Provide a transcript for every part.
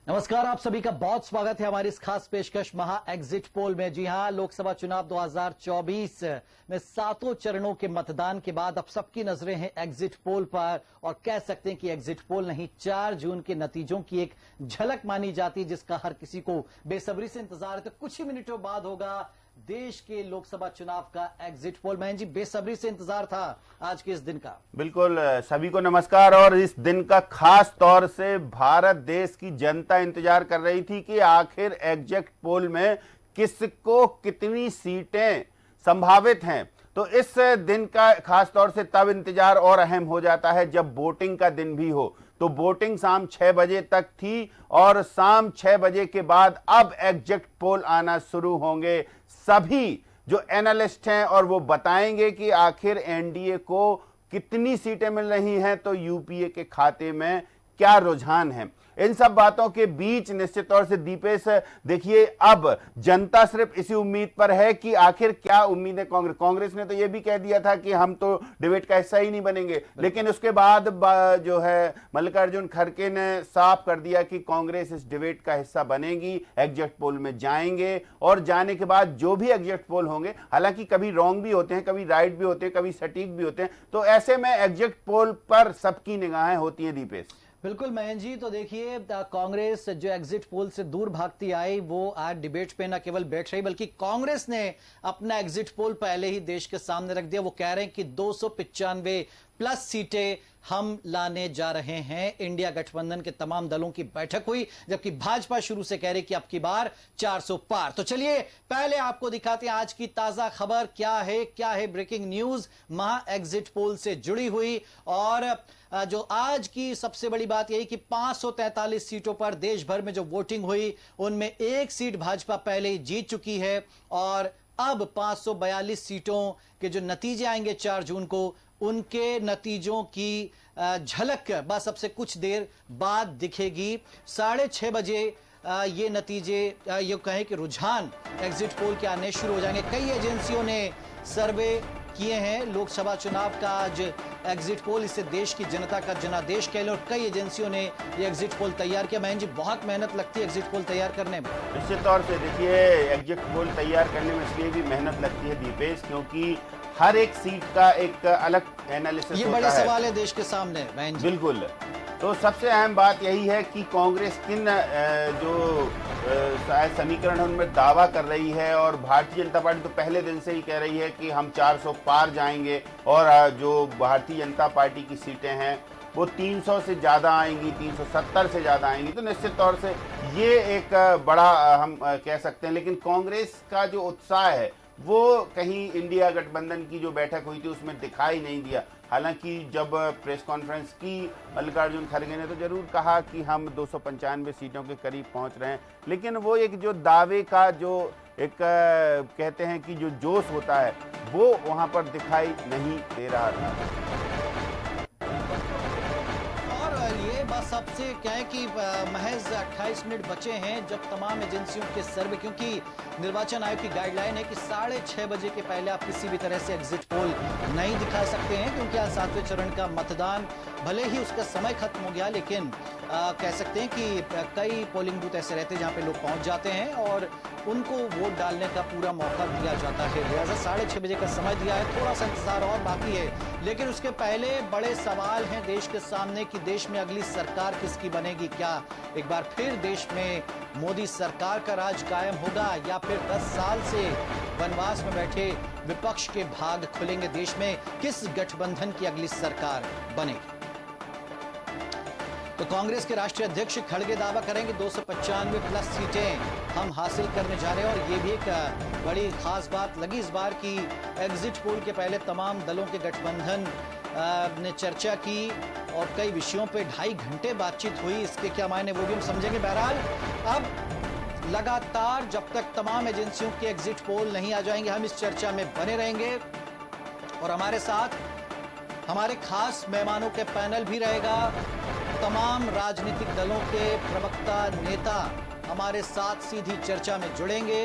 नमस्कार, आप सभी का बहुत स्वागत है हमारी इस खास पेशकश महा एग्जिट पोल में। जी हां, लोकसभा चुनाव 2024 में 7 चरणों के मतदान के बाद अब सबकी नजरें हैं एग्जिट पोल पर, और कह सकते हैं कि एग्जिट पोल नहीं, 4 जून के नतीजों की एक झलक मानी जाती है, जिसका हर किसी को बेसब्री से इंतजार है। तो कुछ ही मिनटों बाद होगा देश के लोकसभा चुनाव का एग्जिट पोल। महन जी, बेसब्री से इंतजार था आज के इस दिन का। बिल्कुल, सभी को नमस्कार। और इस दिन का खास तौर से भारत देश की जनता इंतजार कर रही थी कि आखिर एग्जिट पोल में किसको कितनी सीटें संभावित हैं। तो इस दिन का खास तौर से तब इंतजार और अहम हो जाता है जब वोटिंग का दिन भी हो। तो वोटिंग शाम 6 बजे तक थी और शाम 6 बजे के बाद अब एग्जिट पोल आना शुरू होंगे। सभी जो एनालिस्ट हैं और वो बताएंगे कि आखिर एनडीए को कितनी सीटें मिल रही हैं, तो यूपीए के खाते में क्या रुझान है। इन सब बातों के बीच निश्चित तौर से दीपेश, देखिए, अब जनता सिर्फ इसी उम्मीद पर है कि आखिर क्या उम्मीद है कांग्रेस ने तो ये भी कह दिया था कि हम तो डिबेट का हिस्सा ही नहीं बनेंगे, लेकिन उसके बाद जो है मल्लिकार्जुन खड़गे ने साफ कर दिया कि कांग्रेस इस डिबेट का हिस्सा बनेगी, एग्जिट पोल में जाएंगे। और जाने के बाद जो भी एग्जिट पोल होंगे, हालांकि कभी रॉन्ग भी होते हैं, कभी राइट भी होते हैं, कभी सटीक भी होते हैं, तो ऐसे में एग्जिट पोल पर सबकी निगाहें होती हैं। दीपेश, बिल्कुल महन जी, तो देखिए, कांग्रेस जो एग्जिट पोल से दूर भागती आई वो आज डिबेट पे न केवल बैठ रही, बल्कि कांग्रेस ने अपना एग्जिट पोल पहले ही देश के सामने रख दिया। वो कह रहे हैं कि 295 प्लस सीटें हम लाने जा रहे हैं। इंडिया गठबंधन के तमाम दलों की बैठक हुई, जबकि भाजपा शुरू से कह रही कि अब की बार 400 पार। तो चलिए पहले आपको दिखाते हैं आज की ताजा खबर क्या है ब्रेकिंग न्यूज महा एग्जिट पोल से जुड़ी हुई। और जो आज की सबसे बड़ी बात यही कि 543 सीटों पर देश भर में जो वोटिंग हुई उनमें एक सीट भाजपा पहले ही जीत चुकी है, और अब 542 सीटों के जो नतीजे आएंगे 4 जून को, उनके नतीजों की झलक बस अब से कुछ देर बाद दिखेगी। 6:30 बजे ये नतीजे, ये कहें कि रुझान एग्जिट पोल के आने शुरू हो जाएंगे। कई एजेंसियों ने सर्वे किए हैं लोकसभा चुनाव का आज एग्जिट पोल, इसे देश की जनता का जनादेश कह लें, और कई एजेंसियों ने ये एग्जिट पोल तैयार किया। महन जी, बहुत मेहनत लगती है एग्जिट पोल तैयार करने में। निश्चित तौर से देखिए, एग्जिट पोल तैयार करने में इसलिए भी मेहनत लगती है दीपेश, क्योंकि हर एक सीट का एक अलग एनालिसिस ये होता बड़े है। सवाल है देश के सामने महन जी। बिल्कुल, तो सबसे अहम बात यही है कि कांग्रेस किन जो शायद समीकरण है उनमें दावा कर रही है, और भारतीय जनता पार्टी तो पहले दिन से ही कह रही है कि हम 400 पार जाएंगे, और जो भारतीय जनता पार्टी की सीटें हैं वो 300 से ज़्यादा आएंगी, 370 से ज़्यादा आएंगी। तो निश्चित तौर से ये एक बड़ा हम कह सकते हैं। लेकिन कांग्रेस का जो उत्साह है वो कहीं इंडिया गठबंधन की जो बैठक हुई थी उसमें दिखाई नहीं दिया। हालांकि जब प्रेस कॉन्फ्रेंस की मल्लिकार्जुन खड़गे ने तो जरूर कहा कि हम 295 सीटों के करीब पहुंच रहे हैं, लेकिन वो एक जो दावे का जो एक कहते हैं कि जो जोश होता है वो वहां पर दिखाई नहीं दे रहा था। बस सबसे क्या है कि महज 28 मिनट बचे हैं जब तमाम एजेंसियों के सर्वे, क्योंकि निर्वाचन आयोग की गाइडलाइन है कि 6:30 बजे के पहले आप किसी भी तरह से एग्जिट पोल नहीं दिखा सकते हैं, क्योंकि आज 7वें चरण का मतदान, भले ही उसका समय खत्म हो गया, लेकिन कह सकते हैं कि कई पोलिंग बूथ ऐसे रहते हैं जहां पे लोग पहुंच जाते हैं और उनको वोट डालने का पूरा मौका दिया जाता है। लिहाजा 6:30 बजे का समय दिया है, थोड़ा सा इंतजार और बाकी है। लेकिन उसके पहले बड़े सवाल हैं देश के सामने कि देश में अगली सरकार किसकी बनेगी। क्या एक बार फिर देश में मोदी सरकार का राज कायम होगा, या फिर 10 साल से वनवास में बैठे विपक्ष के भाग खुलेंगे देश में? किस गठबंधन की अगली सरकार बनेगी? तो कांग्रेस के राष्ट्रीय अध्यक्ष खड़गे दावा करेंगे 295 प्लस सीटें हम हासिल करने जा रहे हैं, और ये भी एक बड़ी खास बात लगी इस बार की एग्जिट पोल के पहले तमाम दलों के गठबंधन ने चर्चा की और कई विषयों पे 2.5 घंटे बातचीत हुई। इसके क्या मायने वो भी हम समझेंगे। बहरहाल अब लगातार जब तक तमाम एजेंसियों के एग्जिट पोल नहीं आ जाएंगे, हम इस चर्चा में बने रहेंगे, और हमारे साथ हमारे खास मेहमानों के पैनल भी रहेगा। तमाम राजनीतिक दलों के प्रवक्ता, नेता हमारे साथ सीधी चर्चा में जुड़ेंगे।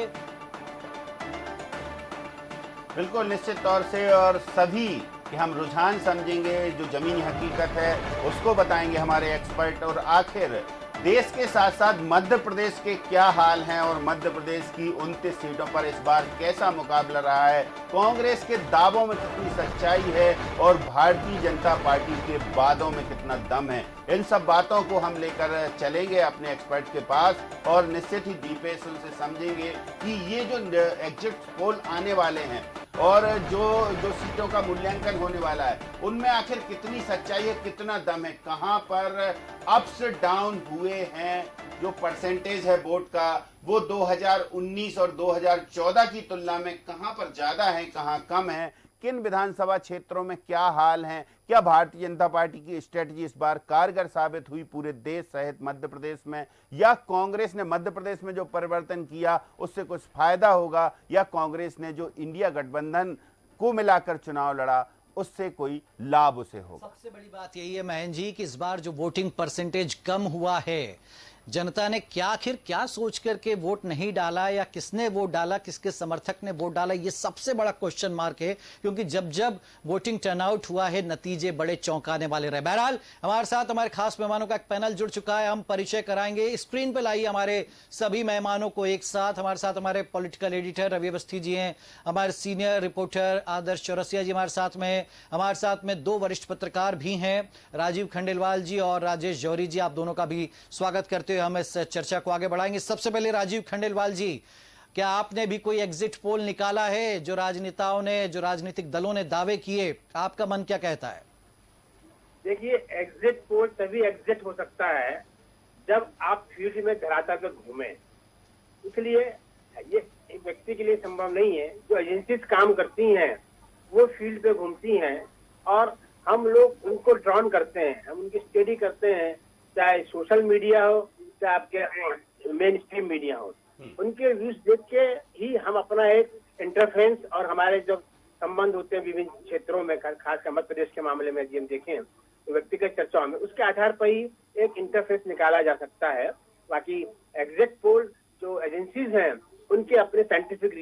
बिल्कुल, निश्चित तौर से, और सभी कि हम रुझान समझेंगे, जो जमीनी हकीकत है उसको बताएंगे हमारे एक्सपर्ट, और आखिर देश के साथ साथ मध्य प्रदेश के क्या हाल हैं और मध्य प्रदेश की 29 सीटों पर इस बार कैसा मुकाबला रहा है, कांग्रेस के दावों में कितनी सच्चाई है और भारतीय जनता पार्टी के वादों में कितना दम है, इन सब बातों को हम लेकर चलेंगे अपने एक्सपर्ट के पास और निश्चित ही दीपेश उनसे समझेंगे कि ये जो एग्जिट पोल आने वाले हैं और जो सीटों का मूल्यांकन होने वाला है उनमें आखिर कितनी सच्चाई है, कितना दम है, कहां पर अप्स डाउन हुए हैं, जो परसेंटेज है वोट का वो 2019 और 2014 की तुलना में कहां पर ज्यादा है, कहां कम है, किन विधानसभा क्षेत्रों में क्या हाल हैं, क्या भारतीय जनता पार्टी की स्ट्रेटजी इस बार कारगर साबित हुई पूरे देश सहित मध्य प्रदेश में, या कांग्रेस ने मध्य प्रदेश में जो परिवर्तन किया उससे कुछ फायदा होगा, या कांग्रेस ने जो इंडिया गठबंधन को मिलाकर चुनाव लड़ा उससे कोई लाभ उसे होगा। सबसे बड़ी बात यही है महेंद्र जी कि इस बार जो वोटिंग परसेंटेज कम हुआ है, जनता ने क्या सोच करके वोट नहीं डाला या किसने वोट डाला, किसके समर्थक ने वोट डाला, ये सबसे बड़ा क्वेश्चन मार्क है। क्योंकि जब जब वोटिंग टर्नआउट हुआ है नतीजे बड़े चौंकाने वाले रहे। बहरहाल हमारे साथ हमारे खास मेहमानों का एक पैनल जुड़ चुका है, हम परिचय कराएंगे। स्क्रीन पर लाइए हमारे सभी मेहमानों को एक साथ। हमारे साथ हमारे पॉलिटिकल एडिटर रवि अवस्थी जी हैं, हमारे सीनियर रिपोर्टर आदर्श चौरसिया जी हमारे साथ में दो वरिष्ठ पत्रकार भी हैं, राजीव खंडेलवाल जी और राजेश जौहरी जी। आप दोनों का भी स्वागत करते हुए हम इस चर्चा को आगे बढ़ाएंगे। सबसे पहले राजीव खंडेलवाल जी, क्या आपने भी कोई एग्जिट पोल निकाला है? जो राजनेताओं ने, जो राजनीतिक दलों ने दावे किए, आपका मन क्या कहता है? देखिए, एग्जिट पोल तभी एग्जिट हो सकता है जब आप फील्ड में धरातल पर घूमें। इसलिए ये एक व्यक्ति के लिए संभव नहीं है। जो एजेंसीज काम करती हैं वो फील्ड पे घूमती हैं और हम लोग उनको ड्रॉन करते हैं, हम उनकी स्टडी करते हैं, चाहे सोशल मीडिया हो चाहे आपके मेन स्ट्रीम मीडिया हो। उनके व्यूज देख के ही हम अपना एक इंटरफेरेंस और हमारे जो संबंध होते हैं विभिन्न क्षेत्रों में, खासकर मध्य प्रदेश के मामले में यदि हम देखें तो व्यक्तिगत चर्चाओं में उसके आधार पर ही एक इंटरफेरेंस निकाला जा सकता है। बाकी एग्जिट पोल जो एजेंसीज हैं उनके अपने साइंटिफिक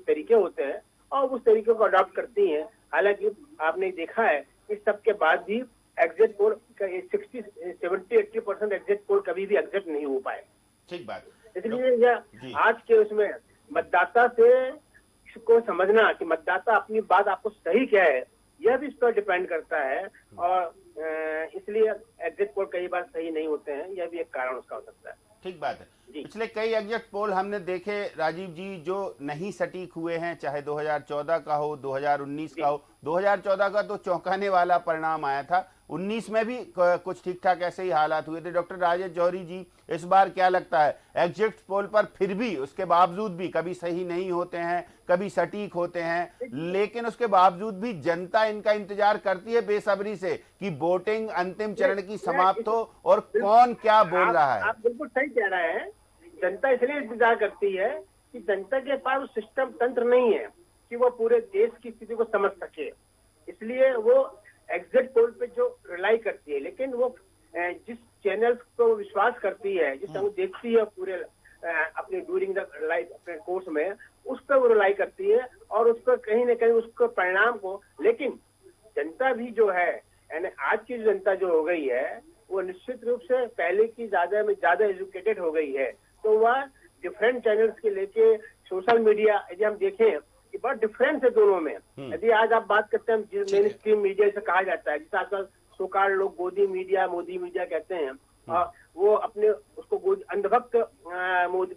तरीके होते हैं और उस तरीके को अडॉप्ट करती हैं। हालांकि आपने देखा है इस सब के बाद भी एग्जिट पोल 70-80% एग्जिट पोल कभी भी एग्जिट नहीं हो पाए। ठीक बात। इसलिए यह आज के उसमें मतदाता से को समझना कि मतदाता अपनी बात आपको सही क्या है, यह भी इस पर डिपेंड करता है और इसलिए एग्जिट पोल कई बार सही नहीं होते हैं, यह भी एक कारण उसका हो सकता है। ठीक बात है। पिछले कई एग्जिट पोल हमने देखे राजीव जी जो नहीं सटीक हुए हैं, चाहे 2014 का हो, 2019 का हो। 2014 का तो चौंकाने वाला परिणाम आया था, 19 में भी कुछ ठीक ठाक ऐसे ही हालात हुए थे। डॉक्टर राजेश जौहरी जी, इस बार क्या लगता है, एग्जिट पोल पर फिर भी उसके बावजूद भी कभी सही नहीं होते हैं, कभी सटीक होते हैं, लेकिन उसके बावजूद भी जनता इनका इंतजार करती है बेसब्री से कि वोटिंग अंतिम चरण की समाप्त हो और कौन क्या बोल रहा है। आप बिल्कुल सही कह रहे हैं। जनता इसलिए इंतजार करती है कि जनता के पास सिस्टम तंत्र नहीं है कि वो पूरे देश की स्थिति को समझ सके, इसलिए वो एग्जिट पोल पे जो रिलाई करती है। लेकिन वो जिस चैनल्स को विश्वास करती है, जिस वो देखती है पूरे अपने ड्यूरिंग द लाइफ अपने कोर्स में, उस पर वो रिलाई करती है और उस पर कहीं ना कहीं उसको परिणाम को। लेकिन जनता भी जो है, यानी आज की जनता जो हो गई है वो निश्चित रूप से पहले की ज्यादा एजुकेटेड हो गई है। तो वह डिफरेंट चैनल्स के लेके सोशल मीडिया यदि हम देखें कि बहुत डिफरेंस है दोनों में। यदि आज आप बात करते हैं मेन स्ट्रीम मीडिया से कहा जाता है, जिसे आजकल सोकाल लोग गोदी मीडिया कहते हैं, वो अपने उसको अंधभक्त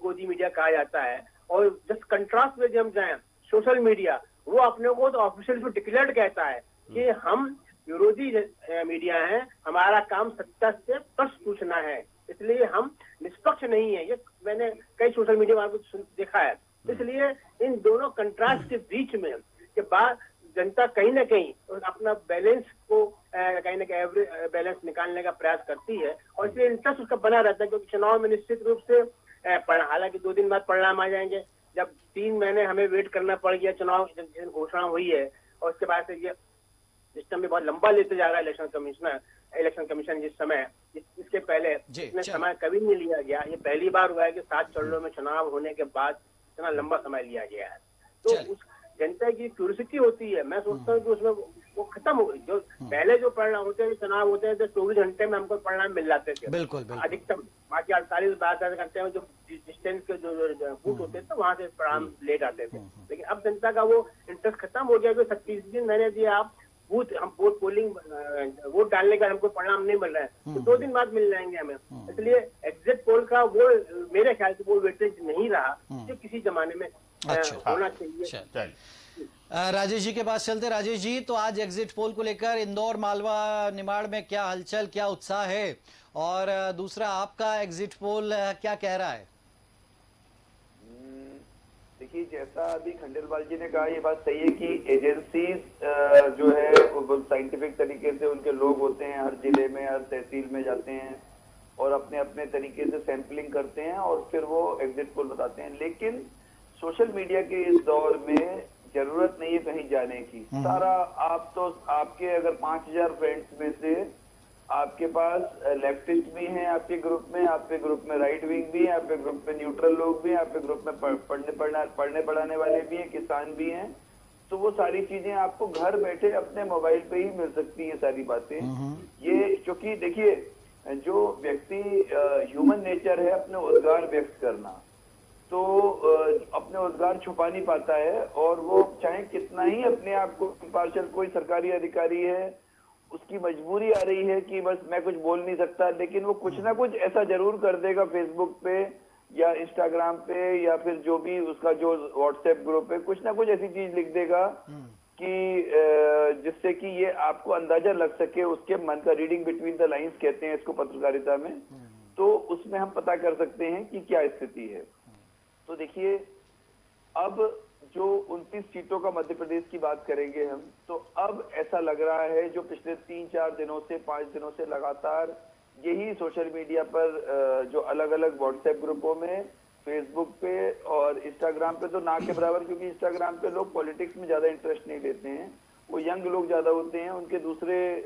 गोदी मीडिया कहा जाता है। और जस्ट कंट्रास्ट में जब हम जाए सोशल मीडिया, वो अपने को तो ऑफिशियल डिक्लेयर्ड कहता है कि हम विरोधी मीडिया हैं, हमारा काम सत्ता से प्रश्न पूछना है, इसलिए हम निष्पक्ष नहीं है। ये मैंने कई सोशल मीडिया वालों को देखा है। इसलिए इन दोनों कंट्रास्ट के बीच में के बाद जनता कहीं ना कहीं अपना बैलेंस को कहीं ना कहीं एवरेज बैलेंस निकालने का प्रयास करती है और इसलिए इंटरेस्ट उसका बना रहता है। क्योंकि चुनाव में निश्चित रूप से हालांकि 2 दिन बाद परिणाम आ जाएंगे, जब 3 महीने हमें वेट करना पड़ गया चुनाव जिस घोषणा हुई है, और उसके बाद से ये सिस्टम भी बहुत लंबा लेते जा रहा है इलेक्शन कमीशन जिस समय इसके पहले इतने समय कभी नहीं लिया गया। ये पहली बार हुआ है कि 7 चरणों में चुनाव होने के बाद इतना लंबा समय लिया गया है। तो उस जनता की क्यूरियोसिटी होती है, मैं सोचता हूँ कि उसमें वो खत्म हो गई। जो पहले जो परिणाम होते थे, चुनाव होते थे, 24 घंटे में हमको परिणाम मिल जाते थे। बिल्कुल बिल्कुल। अधिकतम बाकी 48-72 घंटे में जो डिस्टेंस के जो बूथ होते थे वहां से परिणाम लेट आते थे। लेकिन अब जनता का वो इंटरेस्ट खत्म हो गया। जो 36 दिन मैंने दिया, आप बूथ हम वोट पोलिंग वोट डालने का हमको परिणाम नहीं मिल रहा है, तो 2 दिन बाद मिल जाएंगे हमें। इसलिए एग्जिट पोल का वो मेरे ख्याल से वो वेटेज नहीं रहा जो किसी जमाने में होना चाहिए। चलिए राजेश जी के पास चलते। राजेश जी, तो आज एग्जिट पोल को लेकर इंदौर, मालवा, निमाड़ में क्या हलचल, क्या उत्साह है, और दूसरा आपका एग्जिट पोल क्या कह रहा है? देखिए, जैसा अभी खंडेलवाल जी ने कहा, ये बात सही है कि एजेंसीज जो है वो साइंटिफिक तरीके से उनके लोग होते हैं, हर जिले में हर तहसील में जाते हैं और अपने अपने तरीके से सैंपलिंग करते हैं और फिर वो एग्जिट पोल बताते हैं। लेकिन सोशल मीडिया के इस दौर में जरूरत नहीं है कहीं जाने की। सारा आप तो आपके अगर 5000 फ्रेंड्स में से आपके पास लेफ्टिस्ट भी हैं आपके ग्रुप में, आपके ग्रुप में राइट विंग भी है, आपके ग्रुप में न्यूट्रल लोग भी हैं, आपके ग्रुप में पढ़ने पढ़ाने वाले भी हैं, किसान भी हैं। तो वो सारी चीजें आपको घर बैठे अपने मोबाइल पे ही मिल सकती है सारी बातें। ये क्योंकि देखिए, जो व्यक्ति ह्यूमन नेचर है अपने उद्गार व्यक्त करना, तो अपने उद्गार छुपा नहीं पाता है और वो चाहे कितना ही अपने आप को इम्पार्शियल, कोई सरकारी अधिकारी है उसकी मजबूरी आ रही है कि बस मैं कुछ बोल नहीं सकता, लेकिन वो कुछ ना कुछ ऐसा जरूर कर देगा फेसबुक पे या इंस्टाग्राम पे या फिर जो भी उसका जो व्हाट्सएप ग्रुप है, कुछ ना कुछ ऐसी चीज लिख देगा कि जिससे कि ये आपको अंदाजा लग सके उसके मन का। रीडिंग बिटवीन द लाइंस कहते हैं इसको पत्रकारिता में। तो उसमें हम पता कर सकते हैं कि क्या स्थिति है। तो देखिए, अब जो 29 सीटों का मध्य प्रदेश की बात करेंगे हम, तो अब ऐसा लग रहा है जो पिछले 3-4 दिनों से 5 दिनों से लगातार यही सोशल मीडिया पर जो अलग अलग व्हाट्सएप ग्रुपों में, फेसबुक पे और इंस्टाग्राम पे तो ना के बराबर, क्योंकि इंस्टाग्राम पे लोग पॉलिटिक्स में ज्यादा इंटरेस्ट नहीं लेते हैं, वो यंग लोग ज्यादा होते हैं, उनके दूसरे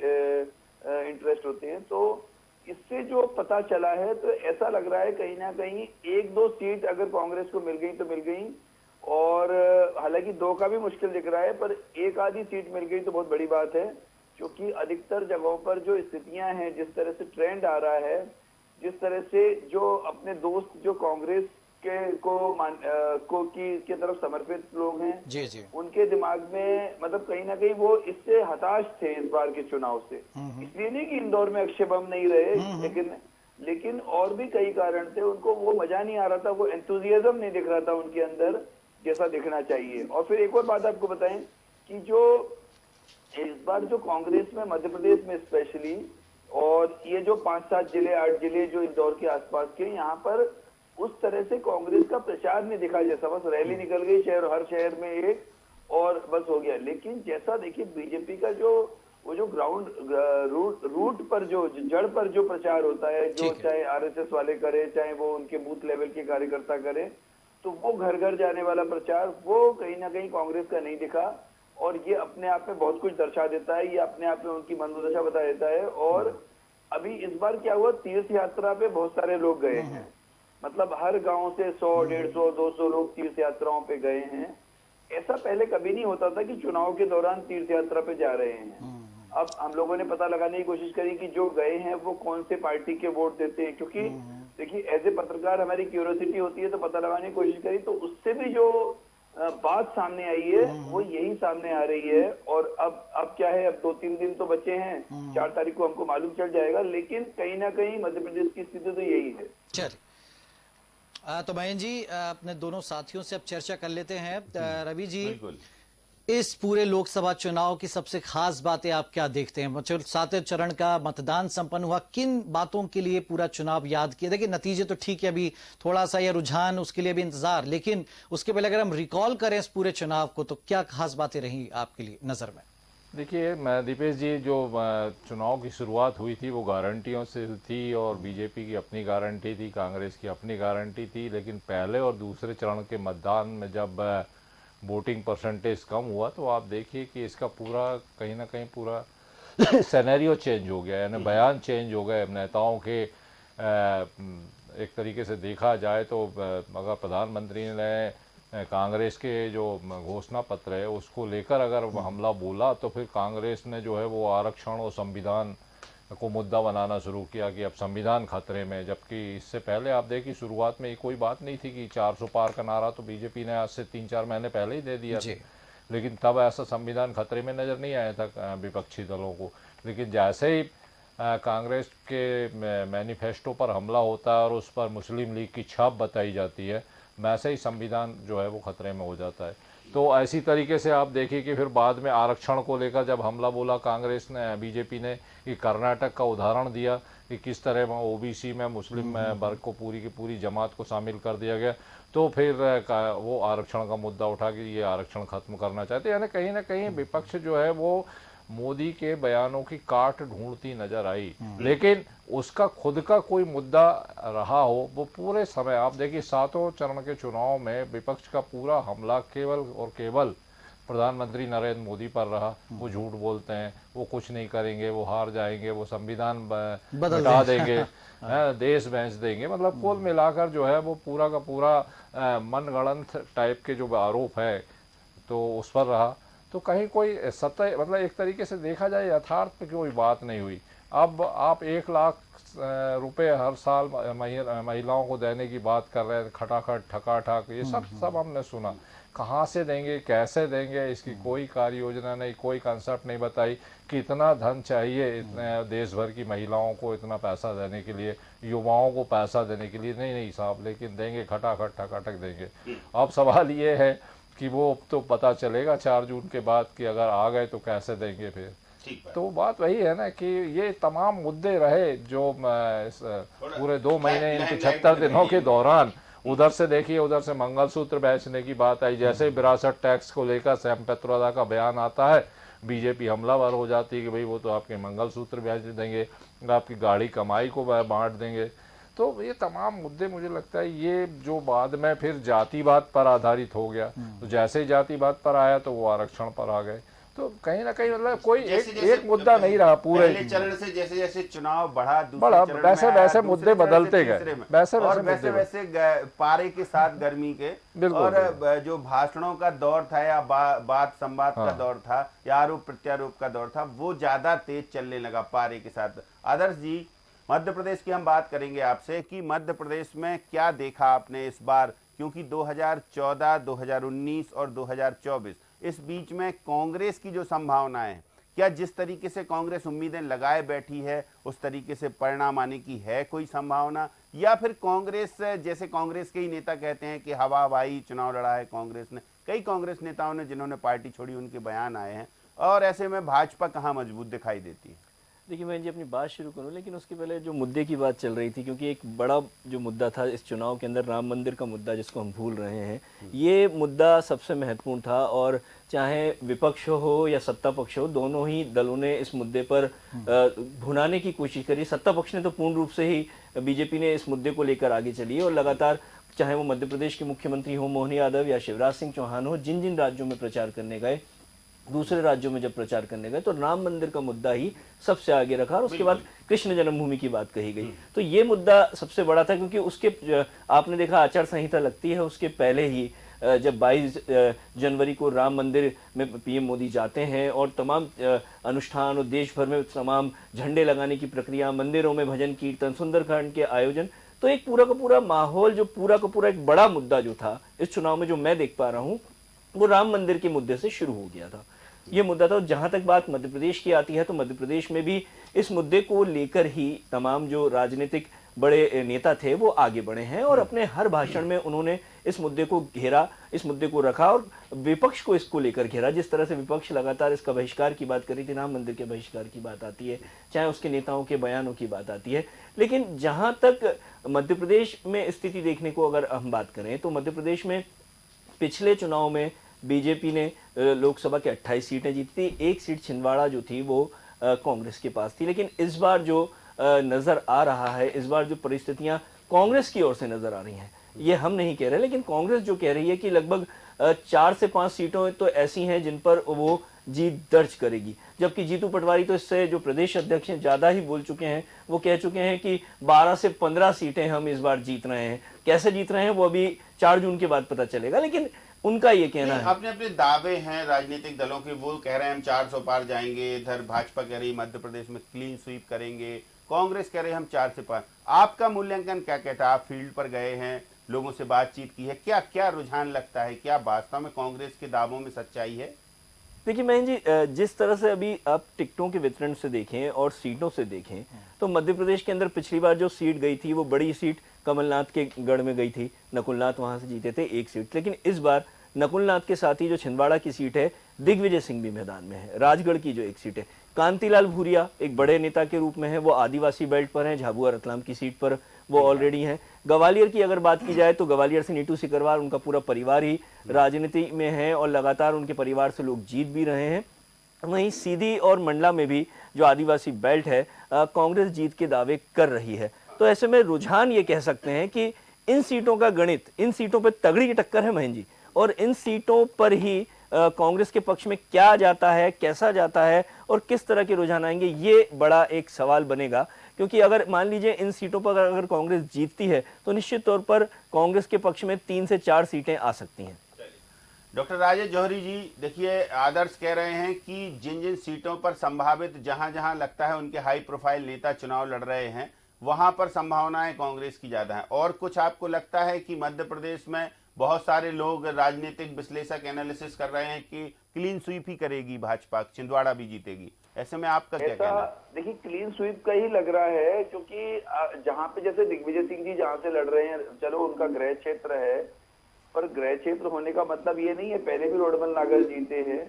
इंटरेस्ट होते हैं। तो इससे जो पता चला है, तो ऐसा लग रहा है कहीं ना कहीं 1-2 सीट अगर कांग्रेस को मिल गई तो मिल गई, और हालांकि 2 का भी मुश्किल दिख रहा है, पर 1 आधी सीट मिल गई तो बहुत बड़ी बात है। क्योंकि अधिकतर जगहों पर जो स्थितियां हैं, जिस तरह से ट्रेंड आ रहा है, जिस तरह से जो अपने दोस्त जो कांग्रेस के तरफ समर्पित लोग हैं, जी जी, उनके दिमाग में मतलब कहीं ना कहीं वो इससे हताश थे इस बार के चुनाव से। इसलिए नहीं कि इंदौर में अक्षय बम नहीं रहे, लेकिन और भी कई कारण थे। उनको वो मजा नहीं आ रहा था, वो एंथुजियाज्म नहीं दिख रहा था उनके अंदर जैसा दिखना चाहिए। और फिर एक और बात आपको बताएं कि जो इस बार जो कांग्रेस में मध्य प्रदेश में स्पेशली, और ये जो 5-7 जिले 8 जिले जो इंदौर के आसपास के, यहाँ पर उस तरह से कांग्रेस का प्रचार नहीं दिखा, जैसा बस रैली निकल गई हर शहर में एक और बस हो गया। लेकिन जैसा देखिए बीजेपी का वो जो ग्राउंड रूट पर जो जड़ पर जो प्रचार होता है, जो चाहे आरएसएस वाले करे, चाहे वो उनके बूथ लेवल के कार्यकर्ता करे, तो वो घर घर जाने वाला प्रचार वो कहीं ना कहीं कांग्रेस का नहीं दिखा। और ये अपने आप में बहुत कुछ दर्शा देता है, ये अपने आप में उनकी मनोदशा बता देता है। और अभी इस बार क्या हुआ, तीर्थ यात्रा पे बहुत सारे लोग गए हैं, मतलब हर गांव से 100, 150, 200 लोग तीर्थ यात्राओं पे गए हैं। ऐसा पहले कभी नहीं होता था कि चुनाव के दौरान तीर्थ यात्रा पे जा रहे हैं। अब हम लोगों ने पता लगाने की कोशिश करी कि जो गए हैं वो कौन से पार्टी के वोट देते हैं, क्योंकि देखिए एज ए पत्रकार हमारी क्यूरियोसिटी होती है, तो पता लगाने की कोशिश करी, तो उससे भी जो बात सामने आई है वो यही सामने आ रही है। और अब क्या है, अब 2-3 दिन तो बचे हैं, 4 तारीख को हमको मालूम चल जाएगा, लेकिन कहीं ना कहीं मध्य प्रदेश की स्थिति तो यही है। चलिए, तो मयंक जी अपने दोनों साथियों से अब चर्चा कर लेते हैं। रवि जी, इस पूरे लोकसभा चुनाव की सबसे खास बातें आप क्या देखते हैं? 7वें चरण का मतदान संपन्न हुआ, किन बातों के लिए पूरा चुनाव याद किया? देखिए नतीजे तो ठीक है, अभी थोड़ा सा यह रुझान, उसके लिए भी इंतजार, लेकिन उसके पहले अगर हम रिकॉल करें इस पूरे चुनाव को, तो क्या खास बातें रही आपके लिए नजर में? देखिए दीपेश जी, जो चुनाव की शुरुआत हुई थी वो गारंटियों से थी, और बीजेपी की अपनी गारंटी थी, कांग्रेस की अपनी गारंटी थी। लेकिन पहले और दूसरे चरण के मतदान में जब वोटिंग परसेंटेज कम हुआ, तो आप देखिए कि इसका पूरा कहीं ना कहीं पूरा सिनेरियो चेंज हो गया, यानी बयान चेंज हो गए नेताओं के। एक तरीके से देखा जाए तो अगर प्रधानमंत्री ने कांग्रेस के जो घोषणा पत्र है उसको लेकर अगर हमला बोला तो फिर कांग्रेस ने जो है वो आरक्षण और संविधान को मुद्दा बनाना शुरू किया कि अब संविधान खतरे में, जबकि इससे पहले आप देखिए शुरुआत में कोई बात नहीं थी कि 400 पार का नारा तो बीजेपी ने आज से 3-4 महीने पहले ही दे दिया था, लेकिन तब ऐसा संविधान खतरे में नज़र नहीं आया था विपक्षी दलों को। लेकिन जैसे ही कांग्रेस के मैनिफेस्टो पर हमला होता है और उस पर मुस्लिम लीग की छाप बताई जाती है, वैसे ही संविधान जो है वो खतरे में हो जाता है। तो ऐसी तरीके से आप देखिए कि फिर बाद में आरक्षण को लेकर जब हमला बोला कांग्रेस ने, बीजेपी ने, कि कर्नाटक का उदाहरण दिया कि किस तरह वहाँ ओबीसी में मुस्लिम वर्ग को पूरी की पूरी जमात को शामिल कर दिया गया, तो फिर वो आरक्षण का मुद्दा उठा कि ये आरक्षण खत्म करना चाहते हैं। यानी कहीं ना कहीं विपक्ष जो है वो मोदी के बयानों की काट ढूंढती नजर आई, लेकिन उसका खुद का कोई मुद्दा रहा हो वो पूरे समय आप देखिए 7 चरण के चुनाव में विपक्ष का पूरा हमला केवल और केवल प्रधानमंत्री नरेंद्र मोदी पर रहा। वो झूठ बोलते हैं, वो कुछ नहीं करेंगे, वो हार जाएंगे, वो संविधान बदल देंगे, देश बेच देंगे, मतलब कुल मिलाकर जो है वो पूरा का पूरा मनगढ़ंत टाइप के जो आरोप है तो उस पर रहा। तो कहीं कोई सत्य मतलब एक तरीके से देखा जाए यथार्थ पे कोई बात नहीं हुई। अब आप 1 लाख रुपए हर साल महिलाओं को देने की बात कर रहे हैं, खटाखट ठकाठक, ये सब हमने सुना। कहाँ से देंगे, कैसे देंगे, इसकी कोई कार्य योजना नहीं, कोई कंसेप्ट नहीं बताई कि इतना धन चाहिए इतने देश भर की महिलाओं को इतना पैसा देने के लिए, युवाओं को पैसा देने के लिए। नहीं साहब, लेकिन देंगे, खटाखट ठकाठक देंगे। अब सवाल ये है कि वो तो पता चलेगा 4 जून के बाद कि अगर आ गए तो कैसे देंगे फिर। तो बात वही है ना कि ये तमाम मुद्दे रहे जो पूरे 2 महीने इन 75 दिनों के दौरान, उधर से देखिए, उधर से मंगलसूत्र बेचने की बात आई, जैसे विरासत टैक्स को लेकर सैम पेत्रोदा का बयान आता है बीजेपी हमलावर हो जाती है कि भाई वो तो आपके मंगलसूत्र बेच देंगे, आपकी गाड़ी कमाई को बांट देंगे। तो ये तमाम मुद्दे मुझे लगता है ये जो बाद में फिर जातिवाद पर आधारित हो गया, तो जैसे ही जातिवाद पर आया तो वो आरक्षण पर आ गए। तो कहीं ना कहीं मतलब कोई एक मुद्दा नहीं रहा पूरे चरण से। जैसे जैसे चुनाव बढ़ा वैसे वैसे मुद्दे बदलते गए, वैसे पारे के साथ गर्मी के, और जो भाषणों का दौर था या बात संवाद का दौर था या आरोप प्रत्यारोप का दौर था, वो ज्यादा तेज चलने लगा पारे के साथ। आदर्श जी, मध्य प्रदेश की हम बात करेंगे आपसे कि मध्य प्रदेश में क्या देखा आपने इस बार, क्योंकि 2014, 2019 और 2024 इस बीच में कांग्रेस की जो संभावनाएं हैं, क्या जिस तरीके से कांग्रेस उम्मीदें लगाए बैठी है उस तरीके से परिणाम आने की है कोई संभावना, या फिर कांग्रेस जैसे कांग्रेस के ही नेता कहते हैं कि हवा हवाई चुनाव लड़ा है कांग्रेस ने, कई कांग्रेस नेताओं ने जिन्होंने पार्टी छोड़ी उनके बयान आए हैं, और ऐसे में भाजपा कहाँ मजबूत दिखाई देती है? देखिए मैं जी अपनी बात शुरू करूं, लेकिन उसके पहले जो मुद्दे की बात चल रही थी, क्योंकि एक बड़ा जो मुद्दा था इस चुनाव के अंदर, राम मंदिर का मुद्दा जिसको हम भूल रहे हैं, ये मुद्दा सबसे महत्वपूर्ण था। और चाहे विपक्ष हो या सत्ता पक्ष हो, दोनों ही दलों ने इस मुद्दे पर भुनाने की कोशिश करी। सत्ता पक्ष ने तो पूर्ण रूप से ही बीजेपी ने इस मुद्दे को लेकर आगे चली और लगातार, चाहे वो मध्य प्रदेश के मुख्यमंत्री हो मोहन यादव या शिवराज सिंह चौहान हो, जिन जिन राज्यों में प्रचार करने गए, दूसरे राज्यों में जब प्रचार करने गए तो राम मंदिर का मुद्दा ही सबसे आगे रखा और उसके बाद कृष्ण जन्मभूमि की बात कही गई। तो ये मुद्दा सबसे बड़ा था, क्योंकि उसके आपने देखा आचार संहिता लगती है, उसके पहले ही जब 22 जनवरी को राम मंदिर में पीएम मोदी जाते हैं और तमाम अनुष्ठान और देश भर में तमाम झंडे लगाने की प्रक्रिया, मंदिरों में भजन कीर्तन, सुंदरकांड के आयोजन, तो एक पूरा का पूरा माहौल, जो पूरा का पूरा एक बड़ा मुद्दा जो था इस चुनाव में, जो मैं देख पा रहा हूँ, वो राम मंदिर के मुद्दे से शुरू हो गया था। ये मुद्दा था। जहां तक बात मध्य प्रदेश की आती है तो मध्य प्रदेश में भी इस मुद्दे को लेकर ही तमाम जो राजनीतिक बड़े नेता थे वो आगे बढ़े हैं और अपने हर भाषण में उन्होंने इस मुद्दे को घेरा, इस मुद्दे को रखा और विपक्ष को इसको लेकर घेरा। जिस तरह से विपक्ष लगातार इसका बहिष्कार की बात कर रही थी, राम मंदिर के बहिष्कार की बात आती है, चाहे उसके नेताओं के बयानों की बात आती है, लेकिन जहां तक मध्य प्रदेश में स्थिति देखने को अगर हम बात करें तो मध्य प्रदेश में पिछले चुनाव में बीजेपी ने लोकसभा के 28 सीटें जीती थी, 1 सीट छिंदवाड़ा जो थी वो कांग्रेस के पास थी। लेकिन इस बार जो नजर आ रहा है, इस बार जो परिस्थितियां कांग्रेस की ओर से नजर आ रही हैं, ये हम नहीं कह रहे, लेकिन कांग्रेस जो कह रही है कि लगभग 4 से 5 सीटों तो ऐसी हैं जिन पर वो जीत दर्ज करेगी। जबकि जीतू पटवारी तो इससे जो प्रदेश अध्यक्ष हैं ज़्यादा ही बोल चुके हैं। वो कह चुके हैं कि 12 से 15 सीटें हम इस बार जीत रहे हैं। कैसे जीत रहे हैं वो अभी 4 जून के बाद पता चलेगा, लेकिन उनका ये कहना है। अपने अपने दावे हैं राजनीतिक दलों के, वो कह रहे हैं हम 400 पार जाएंगे, इधर भाजपा कह रही मध्य प्रदेश में क्लीन स्वीप करेंगे, कांग्रेस कह रही हम 4 से 5। आपका मूल्यांकन क्या कहता है? आप फील्ड पर गए हैं, लोगों से बातचीत की है, क्या क्या रुझान लगता है? क्या वास्तव में कांग्रेस के दावों में सच्चाई है? देखिए महेंद्र जी, जिस तरह से अभी आप टिकटों के वितरण से देखें और सीटों से देखें तो मध्य प्रदेश के अंदर पिछली बार जो सीट गई थी वो बड़ी सीट कमलनाथ के गढ़ में गई थी। नकुलनाथ वहां से जीते थे 1 सीट, लेकिन इस बार नकुलनाथ के साथ ही जो छिंदवाड़ा की सीट है, दिग्विजय सिंह भी मैदान में है। राजगढ़ की जो 1 सीट है, कांतिलाल भूरिया एक बड़े नेता के रूप में है, वो आदिवासी बेल्ट पर हैं। झाबुआ रतलाम की सीट पर वो ऑलरेडी हैं। ग्वालियर की अगर बात की जाए तो ग्वालियर से नीतू सिकरवार, उनका पूरा परिवार ही राजनीति में है और लगातार उनके परिवार से लोग जीत भी रहे हैं। वहीं सीधी और मंडला में भी जो आदिवासी बेल्ट है, कांग्रेस जीत के दावे कर रही है। तो ऐसे में रुझान ये कह सकते हैं कि इन सीटों का गणित, इन सीटों पर तगड़ी टक्कर है महेंद्र जी, और इन सीटों पर ही कांग्रेस के पक्ष में क्या जाता है, कैसा जाता है और किस तरह के रुझान आएंगे, ये बड़ा एक सवाल बनेगा। क्योंकि अगर मान लीजिए इन सीटों पर अगर कांग्रेस जीतती है तो निश्चित तौर पर कांग्रेस के पक्ष में 3 से 4 सीटें आ सकती हैं। डॉक्टर राजेश जौहरी जी, देखिए आदर्श कह रहे हैं कि जिन जिन सीटों पर संभावित जहां जहां लगता है उनके हाई प्रोफाइल नेता चुनाव लड़ रहे हैं, वहां पर संभावनाएं कांग्रेस की ज्यादा है। और कुछ आपको लगता है कि मध्य प्रदेश में बहुत सारे लोग, राजनीतिक विश्लेषक एनालिसिस कर रहे हैं कि क्लीन स्वीप ही करेगी भाजपा, छिंदवाड़ा भी जीतेगी। ऐसे में आपका क्या कहना है? देखिए क्लीन स्वीप का ही लग रहा है, क्योंकि जहां पे जैसे दिग्विजय सिंह जी जहां से लड़ रहे हैं, चलो उनका गृह क्षेत्र है, पर गृह क्षेत्र होने का मतलब ये नहीं है, पहले भी रोडमल नागर जीते हैं।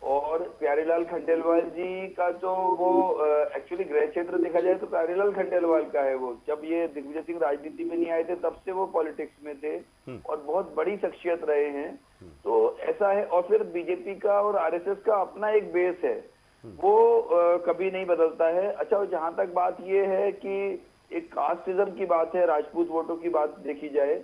और प्यारेलाल खंडेलवाल जी का तो वो एक्चुअली गृह क्षेत्र देखा जाए तो प्यारेलाल खंडेलवाल का है। वो जब ये दिग्विजय सिंह राजनीति में नहीं आए थे तब से वो पॉलिटिक्स में थे और बहुत बड़ी शख्सियत रहे हैं। तो ऐसा है। और फिर बीजेपी का और आरएसएस का अपना एक बेस है, वो कभी नहीं बदलता है। अच्छा, जहां तक बात ये है कि एक कास्टिज्म की बात है, राजपूत वोटों की बात देखी जाए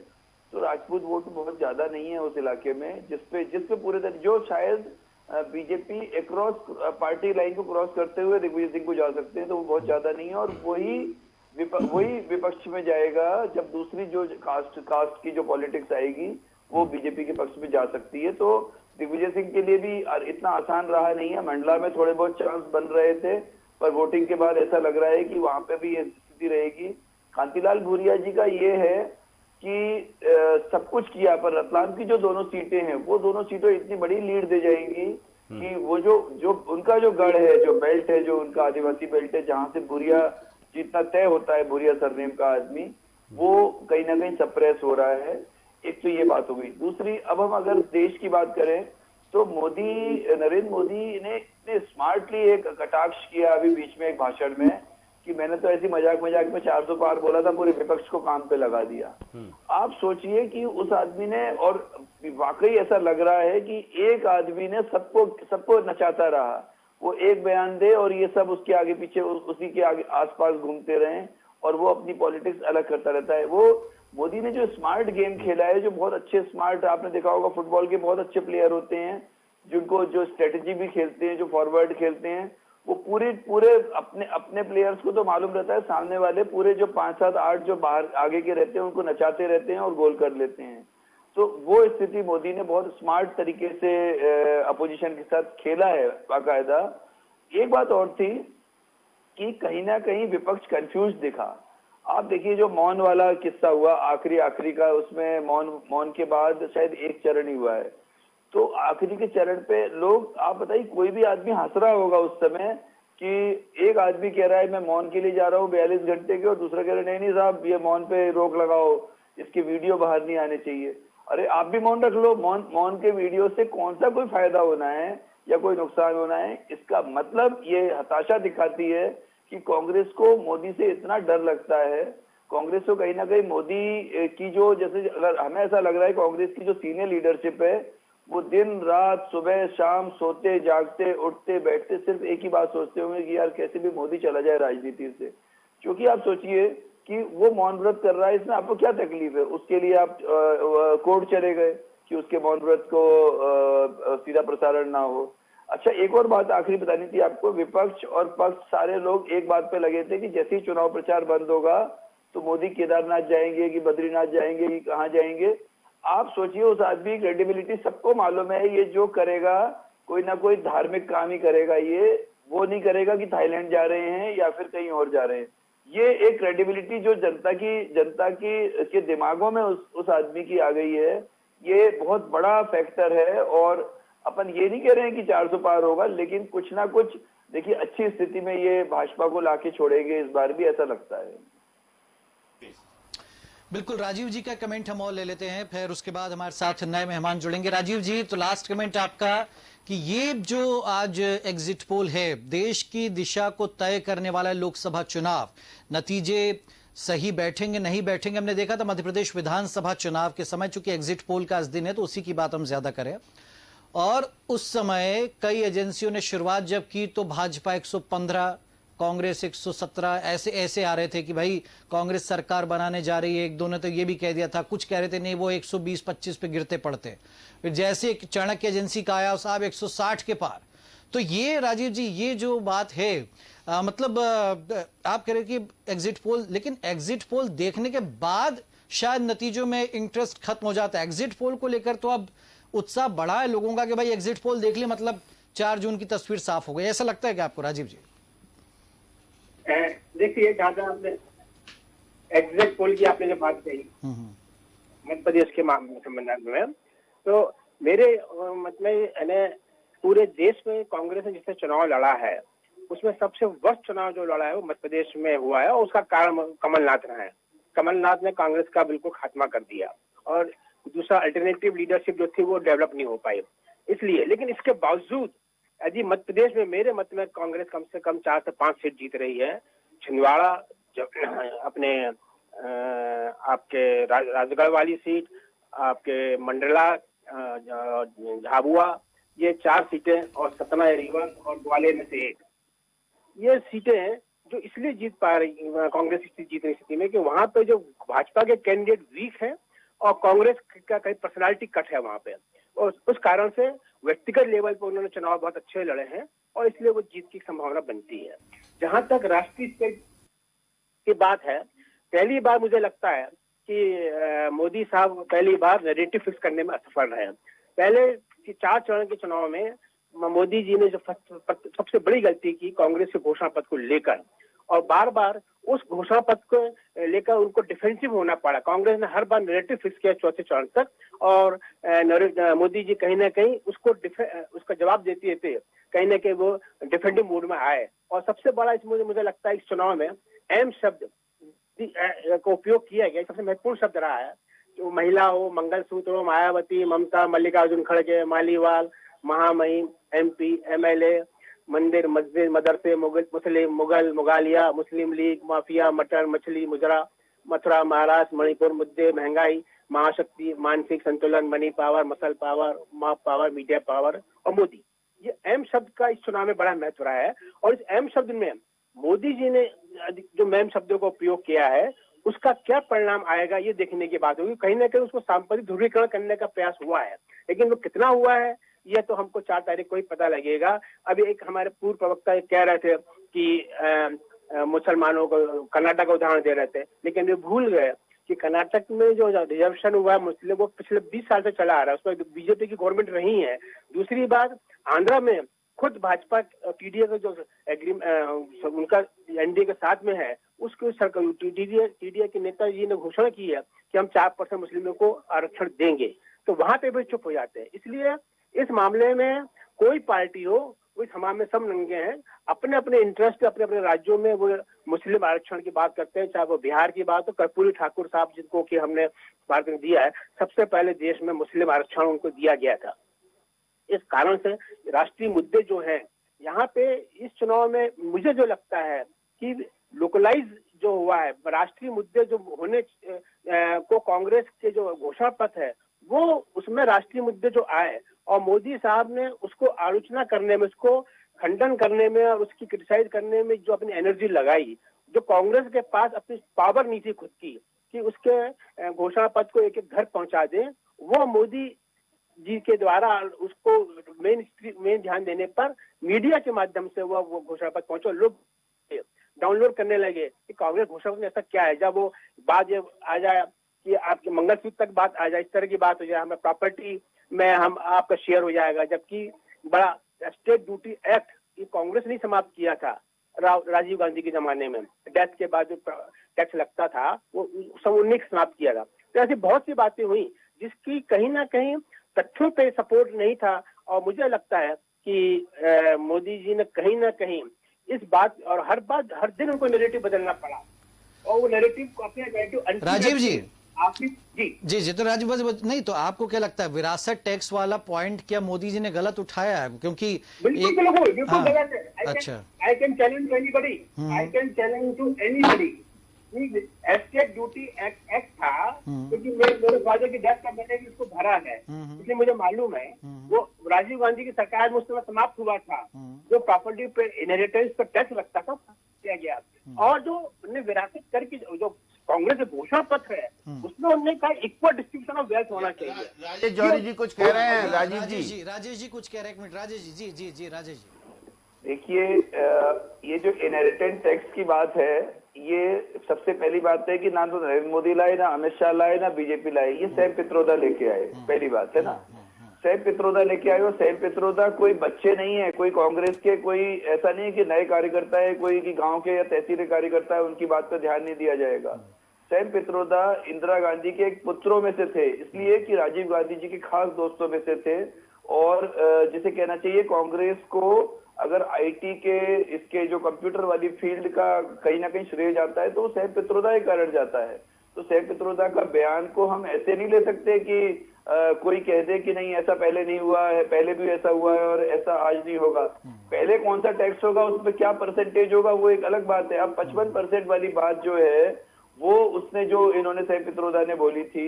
तो राजपूत वोट बहुत ज्यादा नहीं है उस इलाके में, जिसपे पूरे तरह जो शायद बीजेपी अक्रॉस पार्टी लाइन को क्रॉस करते हुए दिग्विजय सिंह को जा सकते हैं, तो वो बहुत ज्यादा नहीं है। और वही विपक्ष में जाएगा जब दूसरी जो कास्ट की जो पॉलिटिक्स आएगी वो बीजेपी के पक्ष में जा सकती है। तो दिग्विजय सिंह के लिए भी इतना आसान रहा नहीं है। मंडला में थोड़े बहुत चांस बन रहे थे, पर वोटिंग के बाद ऐसा लग रहा है कि वहां पे भी ये स्थिति रहेगी। कांतिलाल भूरिया जी का ये है कि सब कुछ किया, पर रतलाम की जो दोनों सीटें हैं वो दोनों सीटें इतनी बड़ी लीड दे जाएंगी कि वो जो उनका जो गढ़ है, जो बेल्ट है, जो उनका आदिवासी बेल्ट है, जहां से भूरिया जीतना तय होता है, भूरिया सरनेम का आदमी, वो कहीं ना कहीं सप्रेस हो रहा है। एक तो ये बात हो गई। दूसरी, अब हम अगर देश की बात करें तो नरेंद्र मोदी ने इतने स्मार्टली एक कटाक्ष किया अभी बीच में एक भाषण में कि मैंने तो ऐसी मजाक में 400 पार बोला था, पूरे विपक्ष को काम पे लगा दिया। आप सोचिए कि उस आदमी ने, और वाकई ऐसा लग रहा है कि एक आदमी ने सबको नचाता रहा। वो एक बयान दे और ये सब उसके आगे पीछे उसी के आगे आसपास घूमते रहे और वो अपनी पॉलिटिक्स अलग करता रहता है। वो मोदी ने जो स्मार्ट गेम खेला है, जो बहुत अच्छे स्मार्ट, आपने देखा होगा फुटबॉल के बहुत अच्छे प्लेयर होते हैं जिनको जो स्ट्रेटेजी भी खेलते हैं, जो फॉरवर्ड खेलते हैं, वो पूरे अपने प्लेयर्स को तो मालूम रहता है, सामने वाले पूरे जो 5, 7, 8 जो बाहर आगे के रहते हैं उनको नचाते रहते हैं और गोल कर लेते हैं। तो वो स्थिति मोदी ने बहुत स्मार्ट तरीके से अपोजिशन के साथ खेला है बाकायदा। एक बात और थी कि कहीं ना कहीं विपक्ष कंफ्यूज दिखा। आप देखिए जो मौन वाला किस्सा हुआ आखिरी का, उसमें मौन के बाद शायद एक चरण ही हुआ है, तो आखिरी के चरण पे लोग, आप बताइए, कोई भी आदमी हंस रहा होगा उस समय कि एक आदमी कह रहा है मैं मौन के लिए जा रहा हूँ 42 घंटे के, और दूसरा कह रहा है नहीं साहब ये मौन पे रोक लगाओ, इसके वीडियो बाहर नहीं आने चाहिए। अरे आप भी मौन रख लो, मौन के वीडियो से कौन सा कोई फायदा होना है या कोई नुकसान होना है? इसका मतलब ये हताशा दिखाती है कि कांग्रेस को मोदी से इतना डर लगता है। कांग्रेस को कहीं ना कहीं मोदी की जो, जैसे अगर हमें ऐसा लग रहा है कांग्रेस की जो सीनियर लीडरशिप है वो दिन रात सुबह शाम सोते जागते उठते बैठते सिर्फ एक ही बात सोचते होंगे कि यार कैसे भी मोदी चला जाए राजनीति से। क्योंकि आप सोचिए कि वो मौन व्रत कर रहा है, इसमें आपको क्या तकलीफ है? उसके लिए आप कोर्ट चले गए कि उसके मौन व्रत को सीधा प्रसारण ना हो। अच्छा, एक और बात आखिरी बतानी थी आपको। विपक्ष और पक्ष सारे लोग एक बात पे लगे थे कि जैसे ही चुनाव प्रचार बंद होगा तो मोदी केदारनाथ जाएंगे कि बद्रीनाथ जाएंगे कि कहाँ जाएंगे। आप सोचिए, उस आदमी की क्रेडिबिलिटी सबको मालूम है, ये जो करेगा कोई ना कोई धार्मिक काम ही करेगा। ये वो नहीं करेगा कि थाईलैंड जा रहे हैं या फिर कहीं और जा रहे हैं। ये एक क्रेडिबिलिटी जो जनता की के दिमागों में उस आदमी की आ गई है, ये बहुत बड़ा फैक्टर है। और अपन ये नहीं कह रहे हैं कि 400 पार होगा, लेकिन कुछ ना कुछ देखिए अच्छी स्थिति में ये भाजपा को लाके छोड़ेंगे, इस बार भी ऐसा लगता है। बिल्कुल, राजीव जी का कमेंट हम और ले लेते हैं, फिर उसके बाद हमारे साथ नए मेहमान जुड़ेंगे। राजीव जी, तो लास्ट कमेंट आपका कि ये जो आज एग्जिट पोल है, देश की दिशा को तय करने वाला लोकसभा चुनाव, नतीजे सही बैठेंगे नहीं बैठेंगे, हमने देखा था मध्य प्रदेश विधानसभा चुनाव के समय, चूंकि एग्जिट पोल का आज दिन है तो उसी की बात हम ज्यादा करें। और उस समय कई एजेंसियों ने शुरुआत जब की तो भाजपा 115, कांग्रेस 117 ऐसे आ रहे थे कि भाई कांग्रेस सरकार बनाने जा रही है। एक दो ने तो ये भी कह दिया था, कुछ कह रहे थे नहीं वो 120-25 पे गिरते पड़ते। फिर जैसे चाणक्य एजेंसी का आया साहब 160 के पार। तो ये राजीव जी, ये जो बात है मतलब आप कह रहे कि एग्जिट पोल, लेकिन एग्जिट पोल देखने के बाद शायद नतीजों में इंटरेस्ट खत्म हो जाता है। एग्जिट पोल को लेकर तो अब उत्साह बढ़ा है लोगों का कि भाई एग्जिट पोल देख लिया मतलब 4 जून की तस्वीर साफ हो गई। ऐसा लगता है कि आपको राजीव जी? देखिए, जहां तक आपने एग्जिट पोल की आपने जो बात कही मध्य प्रदेश के संबंध में, तो मेरे मत में पूरे देश में कांग्रेस ने जिससे चुनाव लड़ा है उसमें सबसे वर्स्ट चुनाव जो लड़ा है वो मध्य प्रदेश में हुआ है, और उसका कारण कमलनाथ रहा है। कमलनाथ ने कांग्रेस का बिल्कुल खात्मा कर दिया, और दूसरा अल्टरनेटिव लीडरशिप जो थी वो डेवलप नहीं हो पाई इसलिए। लेकिन इसके बावजूद यदि मध्य प्रदेश में मेरे मत में कांग्रेस कम से कम 4 से 5 सीट जीत रही है। छिंदवाड़ा, अपने आपके राजगढ़ वाली सीट, आपके मंडला, झाबुआ, ये 4 सीटें, और सतना, रीवा और ग्वालियर में से एक, ये सीटें जो इसलिए जीत पा रही कांग्रेस जीत रही स्थिति में कि वहां पे जो भाजपा के कैंडिडेट वीक है और कांग्रेस का कहीं पर्सनालिटी कट है वहां पे, और उस कारण से व्यक्तिगत लेवल पर उन्होंने चुनाव बहुत अच्छे लड़े हैं और इसलिए वो जीत की संभावना बनती है। जहां तक राष्ट्रीय स्तर की बात है, पहली बार मुझे लगता है कि मोदी साहब पहली बार नैरेटिव फिक्स करने में असफल रहे। पहले 4 चरण के चुनाव में मोदी जी ने जो सबसे बड़ी गलती की कांग्रेस के घोषणा पत्र को लेकर, और बार बार उस घोषणा पत्र को लेकर उनको डिफेंसिव होना पड़ा। कांग्रेस ने हर बार नैरेटिव फिक्स किया 4थे चरण तक, और मोदी जी कहीं ना कहीं उसका जवाब देते थे, कहीं ना कहीं वो डिफेंडिव मूड में आए। और सबसे बड़ा इसमें मुझे लगता है इस चुनाव में अहम शब्द का उपयोग किया गया, सबसे महत्वपूर्ण शब्द रहा है, जो महिला हो, मंगलसूत्र हो, मायावती, ममता, मल्लिकार्जुन खड़गे, मालीवाल, महामहिम, MP, MLA, मंदिर, मस्जिद, मदरसे, मुस्लिम, मुगालिया, मुस्लिम लीग, माफिया, मटन, मछली, मुजरा, मथुरा, महाराष्ट्र, मणिपुर, मुद्दे, महंगाई, महाशक्ति, मानसिक संतुलन, मनी पावर, मसल पावर, माप पावर, मीडिया पावर और मोदी। ये अहम शब्द का इस चुनाव में बड़ा महत्व रहा है, और इस अहम शब्द में मोदी जी ने जो अहम शब्दों का उपयोग किया है उसका क्या परिणाम आएगा ये देखने की बात होगी। कहीं ना कहीं उसको सांप्रदायिक ध्रुवीकरण करने का प्रयास हुआ है, लेकिन वो कितना हुआ है यह तो हमको 4 तारीख को ही पता लगेगा। अभी एक हमारे पूर्व प्रवक्ता कह रहे थे कि मुसलमानों को कर्नाटक का उदाहरण दे रहे थे, लेकिन वे भूल गए कि कर्नाटक में जो रिजर्वेशन हुआ है मुस्लिम, वो पिछले 20 साल से चला आ रहा है, उसमें बीजेपी की गवर्नमेंट रही है। दूसरी बात, आंध्रा में खुद भाजपा TDA का जो उनका NDA के साथ में है, उसके सरकार TDA के नेताजी ने घोषणा की है कि हम 4% मुस्लिमों को आरक्षण देंगे, तो वहां पे भी चुप हो जाते हैं। इसलिए इस मामले में कोई पार्टी हो, इस हमारे में सब नंगे हैं, अपने अपने इंटरेस्ट अपने अपने राज्यों में वो मुस्लिम आरक्षण की बात करते हैं, चाहे वो बिहार की बात हो। कर्पूरी ठाकुर साहब जिनको कि हमने भारत में दिया है, सबसे पहले देश में मुस्लिम आरक्षण उनको दिया गया था। इस कारण से राष्ट्रीय मुद्दे जो हैं यहाँ पे इस चुनाव में मुझे जो लगता है कि लोकलाइज जो हुआ है, राष्ट्रीय मुद्दे जो होने को कांग्रेस के जो घोषणा पत्र है वो उसमें राष्ट्रीय मुद्दे जो आए और मोदी साहब ने उसको आलोचना करने में, उसको खंडन करने में और उसकी क्रिटिसाइज करने में जो अपनी एनर्जी लगाई, जो कांग्रेस के पास अपनी पावर नहीं थी खुद की कि उसके घोषणा पत्र को एक एक घर पहुंचा दे, वो मोदी जी के द्वारा उसको मेन ध्यान देने पर मीडिया के माध्यम से वो घोषणा पत्र पहुंचा, लोग डाउनलोड करने लगे कि कांग्रेस घोषणा पत्र में ऐसा क्या है। जब वो बात ये आ जाए कि आपके मंगलसूत्र तक बात आ जाए, इस तरह की बात हो जाए, हमें प्रॉपर्टी में हम आपका शेयर हो जाएगा, जबकि बड़ा स्टेट ड्यूटी एक्ट ये कांग्रेस ने समाप्त किया था राजीव गांधी के जमाने में, डेथ के बाद जो टैक्स लगता था वो सब उन्हें समाप्त किया था। तो ऐसी बहुत सी बातें हुई जिसकी कहीं ना कहीं तथ्यों पे सपोर्ट नहीं था, और मुझे लगता है कि मोदी जी ने कहीं ना कहीं इस बात और हर दिन उनको नैरेटिव बदलना पड़ा, और वो नैरेटिव को अपने नैरेटिव राजीव जी जी तो राजीव बस नहीं, तो आपको क्या लगता है विरासत टैक्स वाला पॉइंट क्या मोदी जी ने गलत उठाया है? क्योंकि बिल्कुल हाँ, गलत है। अच्छा, I can challenge to anybody, I can challenge to anybody. Estate duty act था, क्योंकि मेरे फादर की डेथ का मैंने भी उसको भरा है, इसलिए मुझे मालूम है वो राजीव गांधी की सरकार में उस समय समाप्त हुआ था। जो प्रॉपर्टी पे इनहेरिटेंस पर टैक्स लगता था किया गया, और जो उन्हें विरासत कर की जो कांग्रेस घोषणा पत्र है उसमें उन्होंने कहा इक्वल डिस्ट्रीब्यूशन ऑफ वेल्थ होना चाहिए। राजेश जौहरी जी कुछ कह रहे हैं। राजेश जी कुछ कह रहे हैं, एक मिनट राजेश जी राजेश जी। देखिए, ये जो इनहेरिटेंस टैक्स की बात है, ये सबसे पहली बात है कि ना तो नरेंद्र मोदी लाए, ना अमित शाह लाए, ना बीजेपी लाए, ये सैम पित्रोदा लेके आए। पहली बात है ना, सैम पित्रोदा लेके आए। और सैम पित्रोदा कोई बच्चे नहीं है, कोई कांग्रेस के, कोई ऐसा नहीं है कि नए कार्यकर्ता है, कोई कि गांव के या तहसील कार्यकर्ता है, उनकी बात पर ध्यान नहीं दिया जाएगा। सैम पित्रोदा इंदिरा गांधी के एक पुत्रों में से थे, इसलिए कि राजीव गांधी जी के खास दोस्तों में से थे। और जिसे कहना चाहिए कांग्रेस को अगर आईटी के इसके जो कंप्यूटर वाली फील्ड का कहीं ना कहीं श्रेय जाता है तो वो सैम पित्रोदा के कारण जाता है। तो सैम पित्रोदा का बयान को हम ऐसे नहीं ले सकते कि कोई कह दे कि नहीं ऐसा पहले नहीं हुआ है, पहले भी ऐसा हुआ है और ऐसा आज नहीं होगा। पहले कौन सा टैक्स होगा, उसमें क्या परसेंटेज होगा, वो एक अलग बात है। अब 55% वाली बात जो है वो उसने जो इन्होंने सैम पित्रोदा ने बोली थी,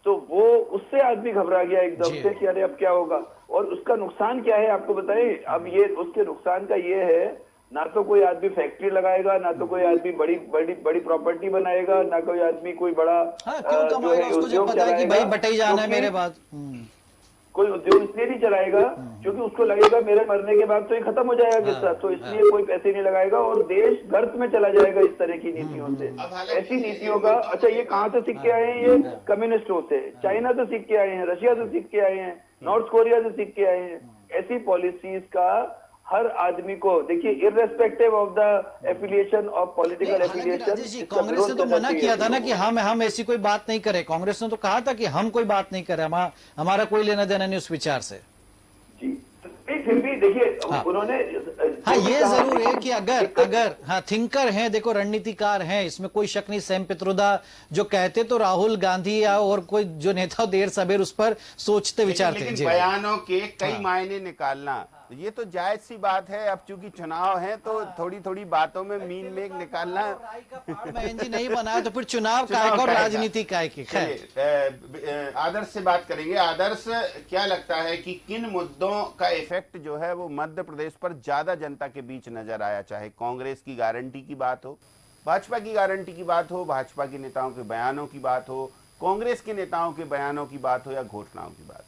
तो वो उससे आदमी घबरा गया एकदम से कि अरे अब क्या होगा। और उसका नुकसान क्या है आपको बताएं। अब ये उसके नुकसान का ये है, ना तो कोई आदमी फैक्ट्री लगाएगा, ना तो कोई आदमी बड़ी बड़ी बड़ी प्रॉपर्टी बनाएगा, ना कोई आदमी कोई बड़ा क्यों कमाएगा, उसको जब पता है कि भाई बटाई जाना है मेरे बाद। कोई उद्योग इसलिए नहीं चलाएगा क्योंकि उसको लगेगा मेरे मरने के बाद तो ये खत्म हो जाएगा किस्सा, तो इसलिए कोई पैसे नहीं लगाएगा और देश गर्त में चला जाएगा इस तरह की नीतियों से। ऐसी नीतियों का अच्छा ये कहाँ से सीख के आए हैं, ये कम्युनिस्टों से, चाइना से सीख के आए हैं, रशिया से सीख के आए हैं, नॉर्थ कोरिया से सीख के आए हैं। ऐसी पॉलिसीज का हर आदमी को देखिए, irrespective of the affiliation of political affiliation. Congress ने तो मना किया था ना कि हम ऐसी कोई बात नहीं करें। कांग्रेस ने तो कहा था कि हम कोई बात नहीं करें, हमारा कोई लेना देना नहीं उस विचार से। जी, फिर भी देखिए उन्होंने हाँ ये जरूर है कि अगर हाँ थिंकर हैं, देखो रणनीतिकार हैं, इसमें कोई शक नहीं। सैम पित्रोदा जो कहते तो राहुल गांधी या और कोई जो नेता देर सबेर उस पर सोचते विचारते। लेकिन बयानों के कई मायने निकालना ये तो जायज सी बात है। अब चूंकि चुनाव है तो थोड़ी थोड़ी बातों में मीन मेघ निकालना नहीं बनाया तो फिर चुनाव का और राजनीति का आदर्श से बात करेंगे। आदर्श, क्या लगता है कि किन मुद्दों का इफेक्ट जो है वो मध्य प्रदेश पर ज्यादा जनता के बीच नजर आया, चाहे कांग्रेस की गारंटी की बात हो, भाजपा की गारंटी की बात हो, भाजपा के नेताओं के बयानों की बात हो, कांग्रेस के नेताओं के बयानों की बात हो या घोषणाओं की बात?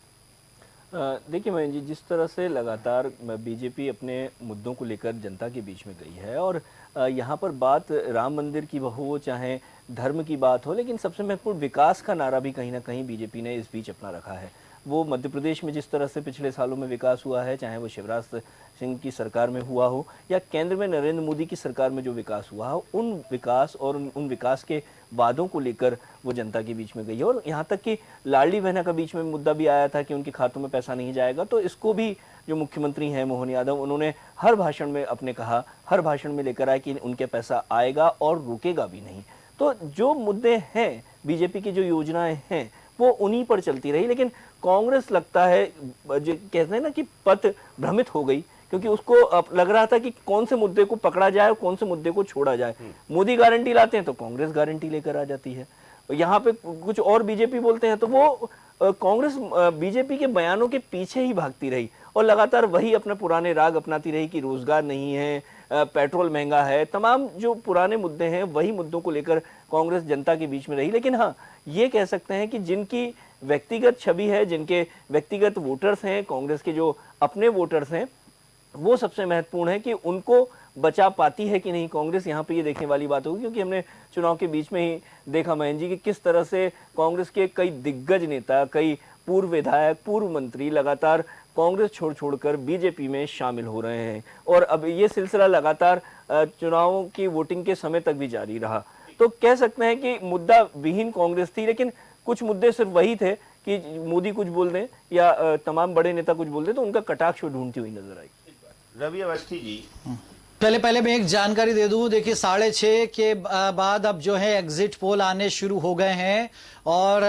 देखिए मयंक जी, जिस तरह से लगातार बीजेपी अपने मुद्दों को लेकर जनता के बीच में गई है और यहाँ पर बात राम मंदिर की हो चाहे धर्म की बात हो, लेकिन सबसे महत्वपूर्ण विकास का नारा भी कहीं ना कहीं बीजेपी ने इस बीच अपना रखा है। वो मध्य प्रदेश में जिस तरह से पिछले सालों में विकास हुआ है, चाहे वो शिवराज सिंह की सरकार में हुआ हो या केंद्र में नरेंद्र मोदी की सरकार में जो विकास हुआ हो, उन विकास और उन विकास के वादों को लेकर वो जनता के बीच में गई है। और यहाँ तक कि लाडली बहना का बीच में मुद्दा भी आया था कि उनके खातों में पैसा नहीं जाएगा, तो इसको भी जो मुख्यमंत्री हैं मोहन यादव, उन्होंने हर भाषण में अपने कहा, हर भाषण में लेकर आए कि उनके पैसा आएगा और रुकेगा भी नहीं। तो जो मुद्दे हैं, बीजेपी की जो योजनाएं हैं, वो उन्हीं पर चलती रही। लेकिन कांग्रेस लगता है जो कहते हैं ना कि पथ भ्रमित हो गई, क्योंकि उसको लग रहा था कि कौन से मुद्दे को पकड़ा जाए और कौन से मुद्दे को छोड़ा जाए। मोदी गारंटी लाते हैं तो कांग्रेस गारंटी लेकर आ जाती है, यहाँ पे कुछ और बीजेपी बोलते हैं तो वो कांग्रेस बीजेपी के बयानों के पीछे ही भागती रही और लगातार वही अपने पुराने राग अपनाती रही कि रोजगार नहीं है, पेट्रोल महंगा है, तमाम जो पुराने मुद्दे हैं वही मुद्दों को लेकर कांग्रेस जनता के बीच में रही। लेकिन हाँ, ये कह सकते हैं कि जिनकी व्यक्तिगत छवि है, जिनके व्यक्तिगत वोटर्स हैं, कांग्रेस के जो अपने वोटर्स हैं, वो सबसे महत्वपूर्ण है कि उनको बचा पाती है कि नहीं कांग्रेस। यहाँ पे ये देखने वाली बात होगी, क्योंकि हमने चुनाव के बीच में ही देखा महेंद्र जी कि किस तरह से कांग्रेस के कई दिग्गज नेता, कई पूर्व विधायक, पूर्व मंत्री लगातार कांग्रेस छोड़कर बीजेपी में शामिल हो रहे हैं, और अब ये सिलसिला लगातार चुनावों की वोटिंग के समय तक भी जारी रहा। तो कह सकते हैं कि मुद्दा विहीन कांग्रेस थी, लेकिन कुछ मुद्दे सिर्फ वही थे कि मोदी कुछ बोल दें या तमाम बड़े नेता कुछ बोल दें तो उनका कटाक्ष ढूंढती हुई नजर आई। रवि अवस्थी जी, पहले मैं एक जानकारी दे दूं। देखिए 6:30 के बाद अब जो है एग्जिट पोल आने शुरू हो गए हैं, और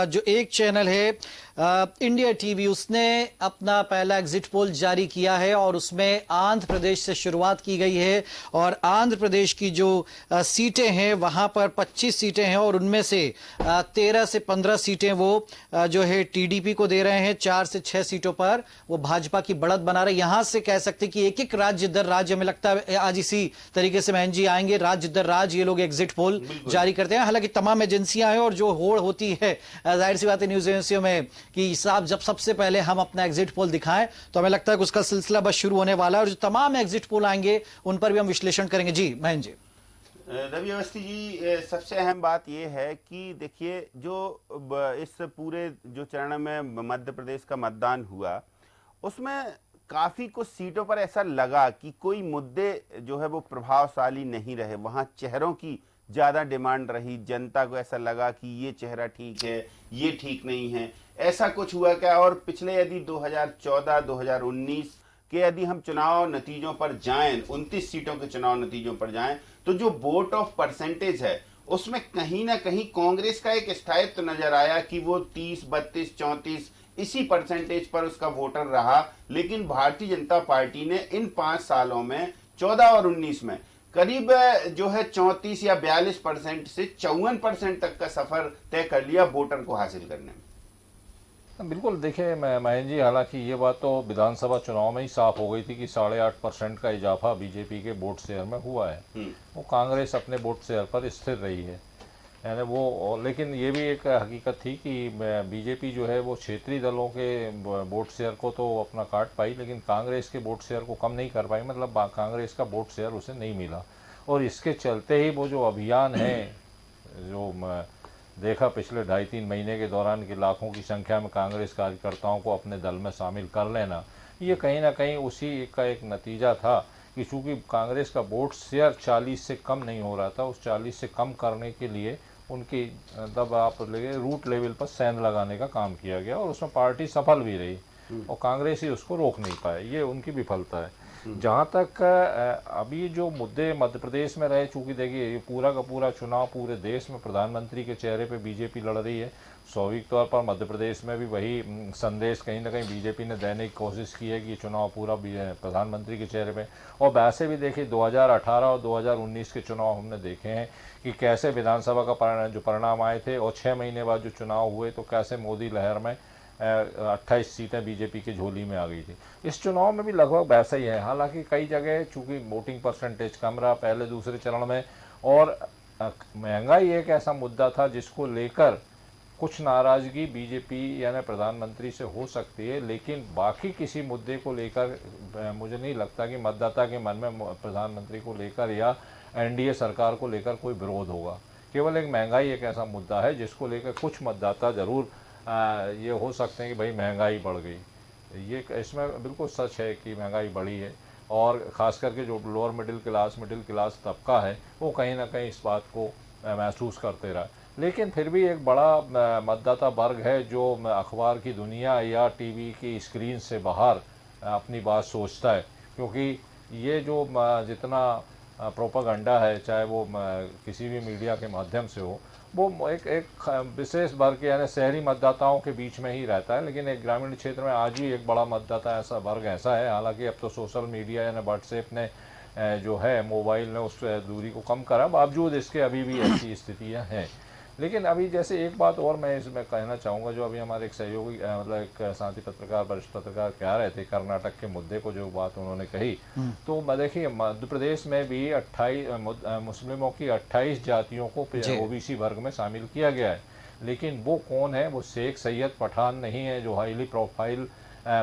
जो एक चैनल है इंडिया टीवी, उसने अपना पहला एग्जिट पोल जारी किया है, और उसमें आंध्र प्रदेश से शुरुआत की गई है, और आंध्र प्रदेश की जो सीटें हैं वहां पर 25 सीटें हैं, और उनमें से 13 से 15 सीटें वो जो है टीडीपी को दे रहे हैं, 4 से 6 सीटों पर वो भाजपा की बढ़त बना रहे। यहां से कह सकते कि एक एक राज्य दर राज्य, हमें लगता है आज इसी तरीके से महेंद्र जी आएंगे, राज्य दर राज्य ये लोग एग्जिट पोल जारी करते हैं। हालांकि तमाम एजेंसियां हैं, और जो होड़ होती है जाहिर सी बात है न्यूज एजेंसियों में कि साहब जब सबसे पहले हम अपना एग्जिट पोल दिखाएं, तो हमें लगता है कि उसका सिलसिला बस शुरू होने वाला है, और जो तमाम एग्जिट पोल आएंगे उन पर भी हम विश्लेषण करेंगे। जी महेंद्र जी। रवि अवस्थी जी, सबसे अहम बात यह है कि देखिए जो इस पूरे जो चरण में मध्य प्रदेश का मतदान हुआ, उसमें काफी कुछ सीटों पर ऐसा लगा कि कोई मुद्दे जो है वो प्रभावशाली नहीं रहे, वहां चेहरों की ज्यादा डिमांड रही। जनता को ऐसा लगा कि ये चेहरा ठीक है, ये ठीक नहीं है, ऐसा कुछ हुआ क्या? और पिछले यदि 2014, 2019 के यदि हम चुनाव नतीजों पर जाएं, 29 सीटों के चुनाव नतीजों पर जाएं, तो जो वोट ऑफ परसेंटेज है उसमें कहीं ना कहीं कांग्रेस का एक स्थायित्व नजर आया कि वो 30, 32, 34 इसी परसेंटेज पर उसका वोटर रहा। लेकिन भारतीय जनता पार्टी ने इन 5 सालों में 14 और 19 में करीब जो है 34 या 42% से 54% तक का सफर तय कर लिया वोटर को हासिल करने में। बिल्कुल, देखिए महेंद्र जी, हालांकि ये बात तो विधानसभा चुनाव में ही साफ हो गई थी कि 8.5% का इजाफा बीजेपी के वोट शेयर में हुआ है। वो कांग्रेस अपने वोट शेयर पर स्थिर रही है, यानी वो। लेकिन ये भी एक हकीकत थी कि बीजेपी जो है वो क्षेत्रीय दलों के वोट शेयर को तो अपना काट पाई, लेकिन कांग्रेस के वोट शेयर को कम नहीं कर पाई, मतलब कांग्रेस का वोट शेयर उसे नहीं मिला। और इसके चलते ही वो जो अभियान है, जो देखा पिछले 2.5-3 महीने के दौरान कि लाखों की संख्या में कांग्रेस कार्यकर्ताओं को अपने दल में शामिल कर लेना, ये कहीं ना कहीं उसी का एक नतीजा था कि चूँकि कांग्रेस का वोट शेयर 40 से कम नहीं हो रहा था, उस 40 से कम करने के लिए उनकी तब आप लगे रूट लेवल पर सेंध लगाने का काम किया गया, और उसमें पार्टी सफल भी रही, और कांग्रेस ही उसको रोक नहीं पाए। ये उनकी विफलता है। जहाँ तक अभी जो मुद्दे मध्य प्रदेश में रहे, चूँकि देखिए ये पूरा का पूरा चुनाव पूरे देश में प्रधानमंत्री के चेहरे पे बीजेपी लड़ रही है, स्वाभाविक तौर पर मध्य प्रदेश में भी वही संदेश कहीं ना कहीं बीजेपी ने देने की कोशिश की है कि ये चुनाव पूरा प्रधानमंत्री के चेहरे पे। और वैसे भी देखिए 2018 और 2019 के चुनाव हमने देखे हैं कि कैसे विधानसभा का जो परिणाम आए थे, और 6 महीने बाद जो चुनाव हुए तो कैसे मोदी लहर में 28 सीटें बीजेपी की झोली में आ गई थी। इस चुनाव में भी लगभग वैसा ही है, हालांकि कई जगह चूंकि वोटिंग परसेंटेज कम रहा पहले दूसरे चरण में, और महंगाई एक ऐसा मुद्दा था जिसको लेकर कुछ नाराजगी बीजेपी यानी प्रधानमंत्री से हो सकती है, लेकिन बाकी किसी मुद्दे को लेकर मुझे नहीं लगता कि मतदाता के मन में प्रधानमंत्री को लेकर या एनडीए सरकार को लेकर कोई विरोध होगा। केवल एक महंगाई एक ऐसा मुद्दा है जिसको लेकर कुछ मतदाता जरूर ये हो सकते हैं कि भाई महंगाई बढ़ गई। ये इसमें बिल्कुल सच है कि महंगाई बढ़ी है, और ख़ास करके जो लोअर मिडिल क्लास तबका है वो कहीं ना कहीं इस बात को महसूस करते रहा। लेकिन फिर भी एक बड़ा मतदाता वर्ग है जो अखबार की दुनिया या टीवी की स्क्रीन से बाहर अपनी बात सोचता है, क्योंकि ये जो जितना प्रोपागंडा है, चाहे वो किसी भी मीडिया के माध्यम से हो, वो एक विशेष वर्ग यानी शहरी मतदाताओं के बीच में ही रहता है। लेकिन एक ग्रामीण क्षेत्र में आज भी एक बड़ा मतदाता ऐसा वर्ग ऐसा है, हालांकि अब तो सोशल मीडिया यानी व्हाट्सएप ने जो है मोबाइल ने उस दूरी को कम करा, बावजूद इसके अभी भी ऐसी स्थितियां हैं। लेकिन अभी जैसे एक बात और मैं इसमें कहना चाहूँगा, जो अभी हमारे एक सहयोगी मतलब एक साथी पत्रकार वरिष्ठ पत्रकार कह रहे थे कर्नाटक के मुद्दे को, जो बात उन्होंने कही, तो देखिए मध्य प्रदेश में भी 28 मुस्लिमों की 28 जातियों को ओबीसी वर्ग में शामिल किया गया है। लेकिन वो कौन है? वो शेख सैयद पठान नहीं है जो हाईली प्रोफाइल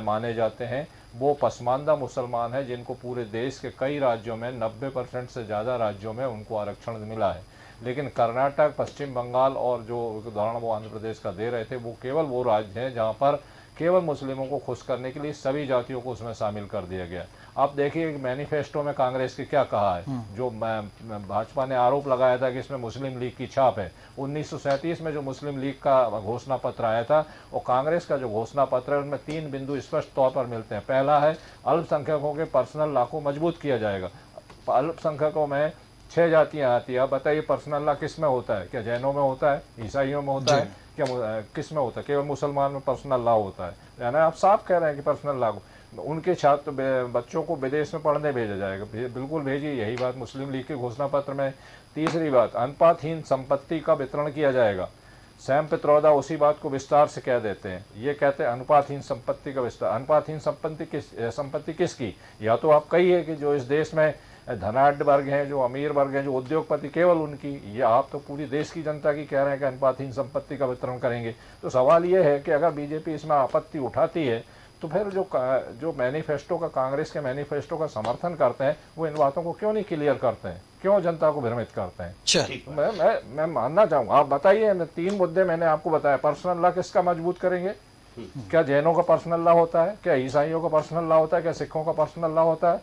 माने जाते हैं। वो पसमानदा मुसलमान है जिनको पूरे देश के कई राज्यों में 90% से ज़्यादा राज्यों में उनको आरक्षण मिला है। लेकिन कर्नाटक, पश्चिम बंगाल और जो उदाहरण वो आंध्र प्रदेश का दे रहे थे, वो केवल वो राज्य हैं जहाँ पर केवल मुस्लिमों को खुश करने के लिए सभी जातियों को उसमें शामिल कर दिया गया। आप देखिए मैनिफेस्टो में कांग्रेस के क्या कहा है। जो भाजपा ने आरोप लगाया था कि इसमें मुस्लिम लीग की छाप है, 1937 में जो मुस्लिम लीग का घोषणा पत्र आया था और कांग्रेस का जो घोषणा पत्र है उनमें 3 बिंदु स्पष्ट तौर पर मिलते हैं। पहला है अल्पसंख्यकों के पर्सनल लॉ को मजबूत किया जाएगा। अल्पसंख्यकों में 6 जातियां आती है। आप बताइए पर्सनल लॉ किस में होता है? क्या जैनों में होता है? ईसाइयों में होता है? क्या किस में होता है? केवल मुसलमान में पर्सनल लॉ होता है। यानी आप साफ कह रहे हैं कि पर्सनल लॉ उनके छात्र बच्चों को विदेश में पढ़ने भेजा जाएगा। बिल्कुल भेजिए, यही बात मुस्लिम लीग के घोषणा पत्र में। तीसरी बात, अनुपातहीन संपत्ति का वितरण किया जाएगा। सैम पित्रोदा उसी बात को विस्तार से कह देते हैं। ये कहते हैं अनुपातहीन संपत्ति का विस्तार। अनुपातहीन संपत्ति किसकी? या तो आप कहिए कि जो इस देश में धनाढ़ वर्ग हैं, जो अमीर वर्ग हैं, जो उद्योगपति, केवल उनकी। ये आप तो पूरी देश की जनता की कह रहे हैं कि अनुपातहीन संपत्ति का वितरण करेंगे। तो सवाल ये है कि अगर बीजेपी इसमें आपत्ति उठाती है तो फिर जो मैनिफेस्टो का, कांग्रेस के मैनिफेस्टो का समर्थन करते हैं, वो इन बातों को क्यों नहीं क्लियर करते हैं? क्यों जनता को भ्रमित करते हैं? मैं मानना चाहूँगा। आप बताइए, 3 मुद्दे मैंने आपको बताया। पर्सनल लॉ किसका मजबूत करेंगे? क्या जैनों का पर्सनल लॉ होता है? क्या ईसाइयों का पर्सनल लॉ होता है? क्या सिखों का पर्सनल लॉ होता है?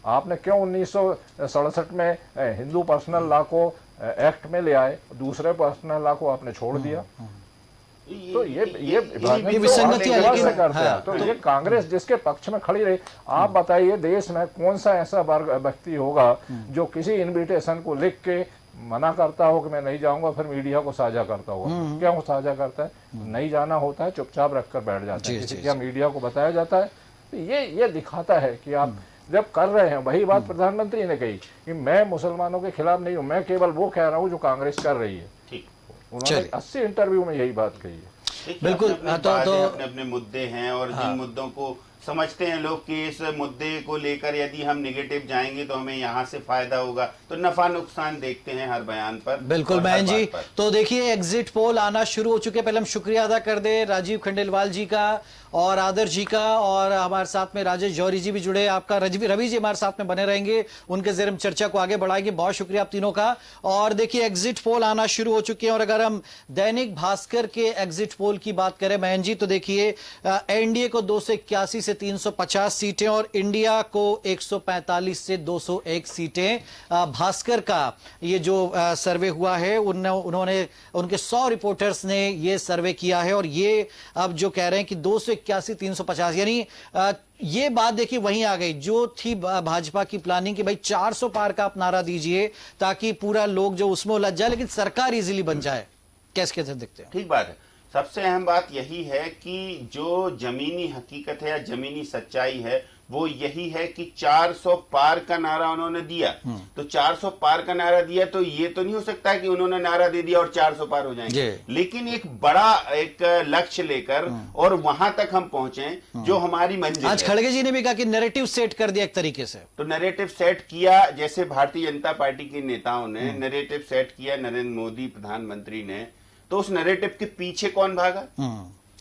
आपने क्यों 1967 में हिंदू पर्सनल लॉ को एक्ट में ले आए, दूसरे पर्सनल लॉ को आपने छोड़ दिया? तो ये विसंगतियां करते हैं। तो ये कांग्रेस जिसके पक्ष में खड़ी रही। आप बताइए देश में कौन सा ऐसा व्यक्ति होगा जो किसी इनविटेशन को लिख के मना करता हो कि मैं नहीं जाऊंगा, फिर मीडिया को साझा करता होगा? क्या वो साझा करता है? नहीं जाना होता है, चुपचाप रखकर बैठ जाता है। किसी क्या मीडिया को बताया जाता है? तो ये दिखाता है कि आप जब कर रहे हैं, वही बात प्रधानमंत्री ने कही कि मैं मुसलमानों के खिलाफ नहीं हूं, मैं केवल वो कह रहा हूं जो कांग्रेस कर रही है। ठीक, उन्होंने 80 इंटरव्यू में यही बात कही है। बिल्कुल, अपने अपने मुद्दे हैं और जिन मुद्दों को समझते हैं लोग कि इस मुद्दे को लेकर यदि हम नेगेटिव जाएंगे तो हमें यहाँ से फायदा होगा, तो नफा नुकसान देखते हैं हर बयान पर। बिल्कुल बहन जी। तो देखिए एग्जिट पोल आना शुरू हो चुके। पहले हम शुक्रिया अदा कर दे राजीव खंडेलवाल जी का और आदर्श जी का, और हमारे साथ में राजेश जौहरी जी भी जुड़े। आपका रवि जी हमारे साथ में बने रहेंगे, उनके जरिए हम चर्चा को आगे बढ़ाएंगे। बहुत शुक्रिया आप तीनों का। और देखिए एग्जिट पोल आना शुरू हो चुके हैं। और अगर हम दैनिक भास्कर के एग्जिट पोल की बात करें बहन जी, तो देखिए एनडीए को 281 से 350 सीटें और इंडिया को 145 से 201 सीटें। भास्कर का ये जो सर्वे हुआ है, उन्होंने उनके 100 रिपोर्टर्स ने ये सर्वे किया है और ये अब जो कह रहे हैं कि 281 350, यानी ये बात देखिए वहीं आ गई जो थी भाजपा की प्लानिंग कि भाई 400 पार का आप नारा दीजिए ताकि पूरा लोग जो उसमें उलझ जाए लेकिन सरकार इजीली बन जाए। कैसे देखते हैं? ठीक बात है। सबसे अहम बात यही है कि जो जमीनी हकीकत है या जमीनी सच्चाई है वो यही है कि 400 पार का नारा उन्होंने दिया। तो 400 पार का नारा दिया तो ये तो नहीं हो सकता कि उन्होंने नारा दे दिया और 400 पार हो जाएंगे, लेकिन एक बड़ा एक लक्ष्य लेकर और वहां तक हम पहुंचे जो हमारी मंजिल। आज खड़गे जी ने भी कहा कि नैरेटिव सेट कर दिया एक तरीके से। तो नैरेटिव सेट किया, जैसे भारतीय जनता पार्टी के नेताओं ने नैरेटिव सेट किया, नरेंद्र मोदी प्रधानमंत्री ने, तो उस नैरेटिव के पीछे कौन भागा?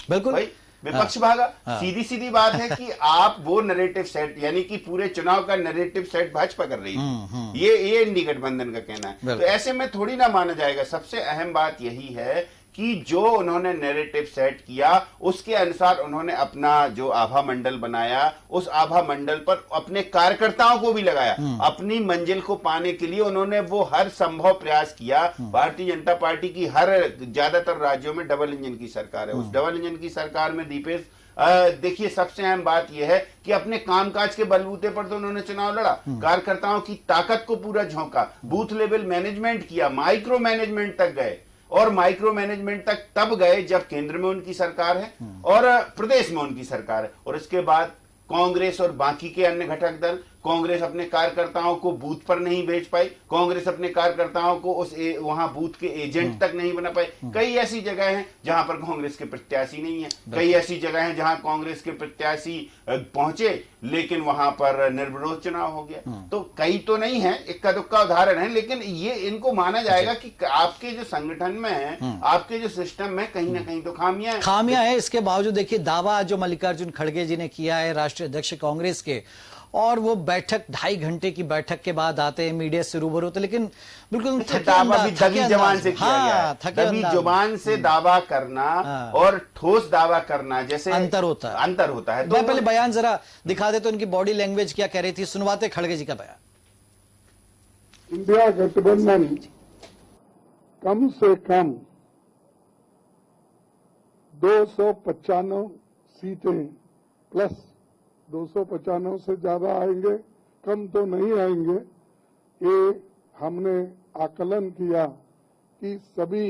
बिल्कुल भाई विपक्ष भागा। सीधी सीधी बात है कि आप वो नैरेटिव सेट, यानी कि पूरे चुनाव का नैरेटिव सेट भाजपा कर रही है, ये इंडी गठबंधन का कहना है। तो ऐसे में थोड़ी ना माना जाएगा। सबसे अहम बात यही है कि जो उन्होंने नैरेटिव सेट किया उसके अनुसार उन्होंने अपना जो आभा मंडल बनाया, उस आभा मंडल पर अपने कार्यकर्ताओं को भी लगाया। अपनी मंजिल को पाने के लिए उन्होंने वो हर संभव प्रयास किया। भारतीय जनता पार्टी की हर ज्यादातर राज्यों में डबल इंजन की सरकार है। उस डबल इंजन की सरकार में दीपेश देखिए सबसे अहम बात यह है कि अपने कामकाज के बलबूते पर तो उन्होंने चुनाव लड़ा, कार्यकर्ताओं की ताकत को पूरा झोंका, बूथ लेवल मैनेजमेंट किया, माइक्रो मैनेजमेंट तक गए। और माइक्रो मैनेजमेंट तक तब गए जब केंद्र में उनकी सरकार है और प्रदेश में उनकी सरकार है। और इसके बाद कांग्रेस और बाकी के अन्य घटक दल कांग्रेस अपने कार्यकर्ताओं को बूथ पर नहीं भेज पाई, कांग्रेस अपने कार्यकर्ताओं को वहां बूथ के एजेंट तक नहीं बना पाई। कई ऐसी जगह हैं जहां पर कांग्रेस के प्रत्याशी नहीं है, कई ऐसी जगह हैं जहां कांग्रेस के प्रत्याशी पहुंचे लेकिन वहां पर निर्विरोध चुनाव हो गया। तो कई तो नहीं है, इक्का दुक्का उदाहरण है, लेकिन ये इनको माना जाएगा कि आपके जो संगठन में है, आपके जो सिस्टम में कहीं ना कहीं तो खामियां है। इसके बावजूद देखिए दावा जो मल्लिकार्जुन खड़गे जी ने किया है, राष्ट्रीय अध्यक्ष कांग्रेस के, और वो बैठक 2.5 घंटे की बैठक के बाद आते हैं, मीडिया से रूबरू होते, लेकिन बिल्कुल दबी जबान से किया गया है। दबी जुबान से दावा करना और ठोस दावा करना जैसे अंतर होता है। मैं पहले बयान जरा दिखा दे तो उनकी बॉडी लैंग्वेज क्या कह रही थी, सुनवाते खड़गे जी का बयान। इंडिया गठबंधन कम से कम 295 सीटें प्लस 295 से ज्यादा आएंगे, कम तो नहीं आएंगे। ये हमने आकलन किया कि सभी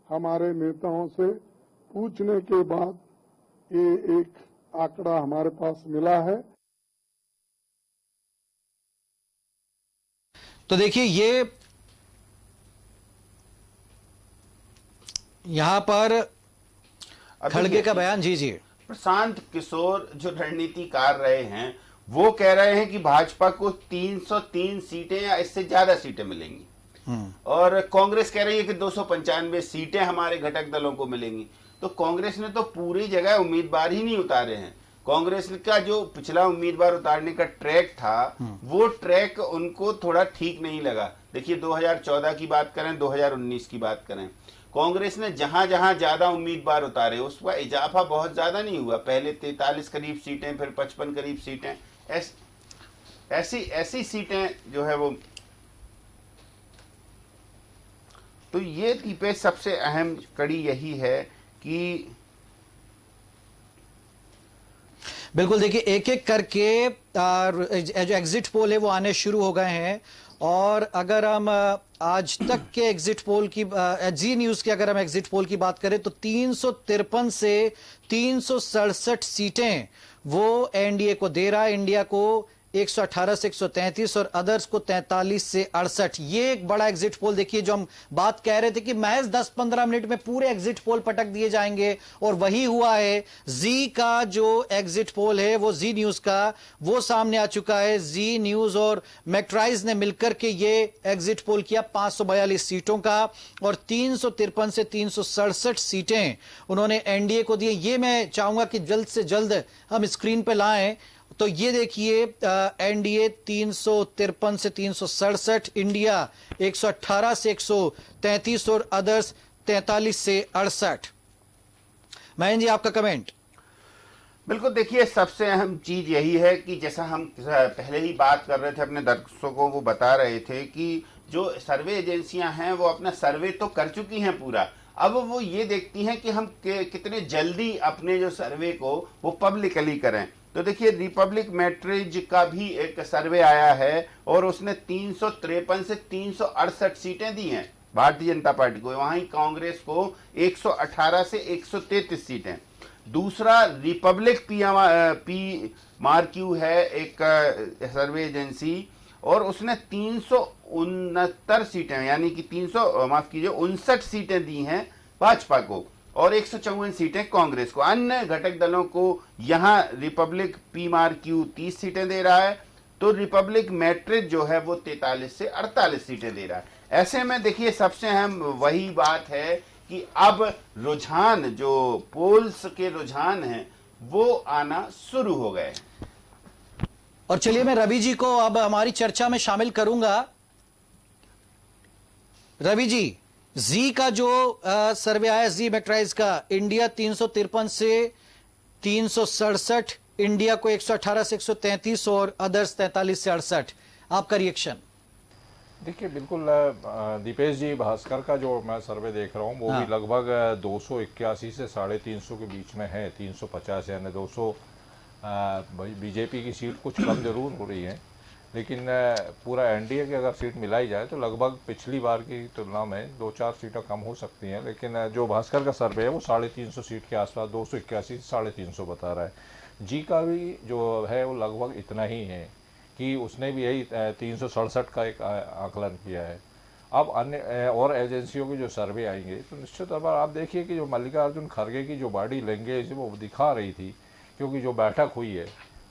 हमारे नेताओं से पूछने के बाद ये एक आंकड़ा हमारे पास मिला है। तो देखिए ये यहां पर खड़गे का बयान। जी जी, प्रशांत किशोर जो रणनीतिकार रहे हैं वो कह रहे हैं कि भाजपा को 303 सीटें या इससे ज्यादा सीटें मिलेंगी और कांग्रेस कह रही है कि 295 सीटें हमारे घटक दलों को मिलेंगी। तो कांग्रेस ने तो पूरी जगह उम्मीदवार ही नहीं उतारे हैं। कांग्रेस का जो पिछला उम्मीदवार उतारने का ट्रैक था वो ट्रैक उनको थोड़ा ठीक नहीं लगा। देखिए 2014 की बात करें, 2019 की बात करें, कांग्रेस ने जहां जहां ज्यादा उम्मीदवार उतारे उसका इजाफा बहुत ज्यादा नहीं हुआ। पहले 43 करीब सीटें, फिर 55 करीब सीटें, ऐसी सीटें जो है वो। तो ये दीपेश सबसे अहम कड़ी यही है कि बिल्कुल देखिए एक एक करके जो एग्जिट पोल है वो आने शुरू हो गए हैं। और अगर हम आज तक के एग्जिट पोल की जी न्यूज की अगर हम एग्जिट पोल की बात करें तो 353 से 367 सीटें वो एनडीए को दे रहा है, इंडिया को 118 से 133 और अदर्स को 43 से 68। ये एक बड़ा एग्जिट पोल देखिए, जो हम बात कह रहे थे कि महज 10-15 मिनट में पूरे एग्जिट पोल पटक दिए जाएंगे और वही हुआ है। जी का जो एग्जिट पोल है वो जी न्यूज का वो सामने आ चुका है। जी न्यूज और मैक्ट्राइज ने मिलकर के ये एग्जिट पोल किया 542 सीटों का और 353 से 367 सीटें उन्होंने एनडीए को दी। ये मैं चाहूंगा कि जल्द से जल्द हम स्क्रीन पे लाएं। तो ये देखिए एनडीए 353 से 367, इंडिया 118 से 133 और अदर्स 43 से 68। महेंद्र जी आपका कमेंट। बिल्कुल देखिए सबसे अहम चीज यही है कि जैसा हम पहले ही बात कर रहे थे, अपने दर्शकों को बता रहे थे कि जो सर्वे एजेंसियां हैं वो अपना सर्वे तो कर चुकी हैं पूरा, अब वो ये देखती हैं कि हम कितने जल्दी अपने जो सर्वे को वो पब्लिकली करें। तो देखिए रिपब्लिक मैट्रिज का भी एक सर्वे आया है और उसने 353 से 368 सीटें दी हैं भारतीय जनता पार्टी को, वहीं कांग्रेस को 118 से 133 सीटें। दूसरा रिपब्लिक पी मार्क्यू है एक सर्वे एजेंसी और उसने 369 सीटें यानी कि 59 सीटें दी हैं भाजपा को और 154 सीटें कांग्रेस को। अन्य घटक दलों को यहां रिपब्लिक पी मार्क्यू 30 सीटें दे रहा है, तो रिपब्लिक मैट्रिज जो है वो 43 से 48 सीटें दे रहा है। ऐसे में देखिए सबसे अहम वही बात है कि अब रुझान जो पोल्स के रुझान हैं वो आना शुरू हो गए। और चलिए मैं रवि जी को अब हमारी चर्चा में शामिल करूंगा। रवि जी, जी का जो सर्वे आया जी मैट्राइज का, इंडिया 353 से 367, इंडिया को 118 से 133 और अदर्स 43 से 68, आपका रिएक्शन? देखिए बिल्कुल दीपेश जी, भास्कर का जो मैं सर्वे देख रहा हूँ वो भी लगभग 281 से 350 के बीच में है। 350 यानी 200 बीजेपी की सीट कुछ कम जरूर हो रही है, लेकिन पूरा एनडीए की अगर सीट मिलाई जाए तो लगभग पिछली बार की तुलना में 2-4 सीटें कम हो सकती हैं। लेकिन जो भास्कर का सर्वे है वो 350 सीट के आसपास 281 से 350 बता रहा है। जी का भी जो है वो लगभग इतना ही है। कि उसने भी यही 367 का एक आकलन किया है। अब अन्य और एजेंसियों की जो सर्वे आएंगे तो निश्चित तौर पर आप देखिए कि जो मल्लिकार्जुन खड़गे की जो बॉडी लैंग्वेज वो दिखा रही थी, क्योंकि जो बैठक हुई है,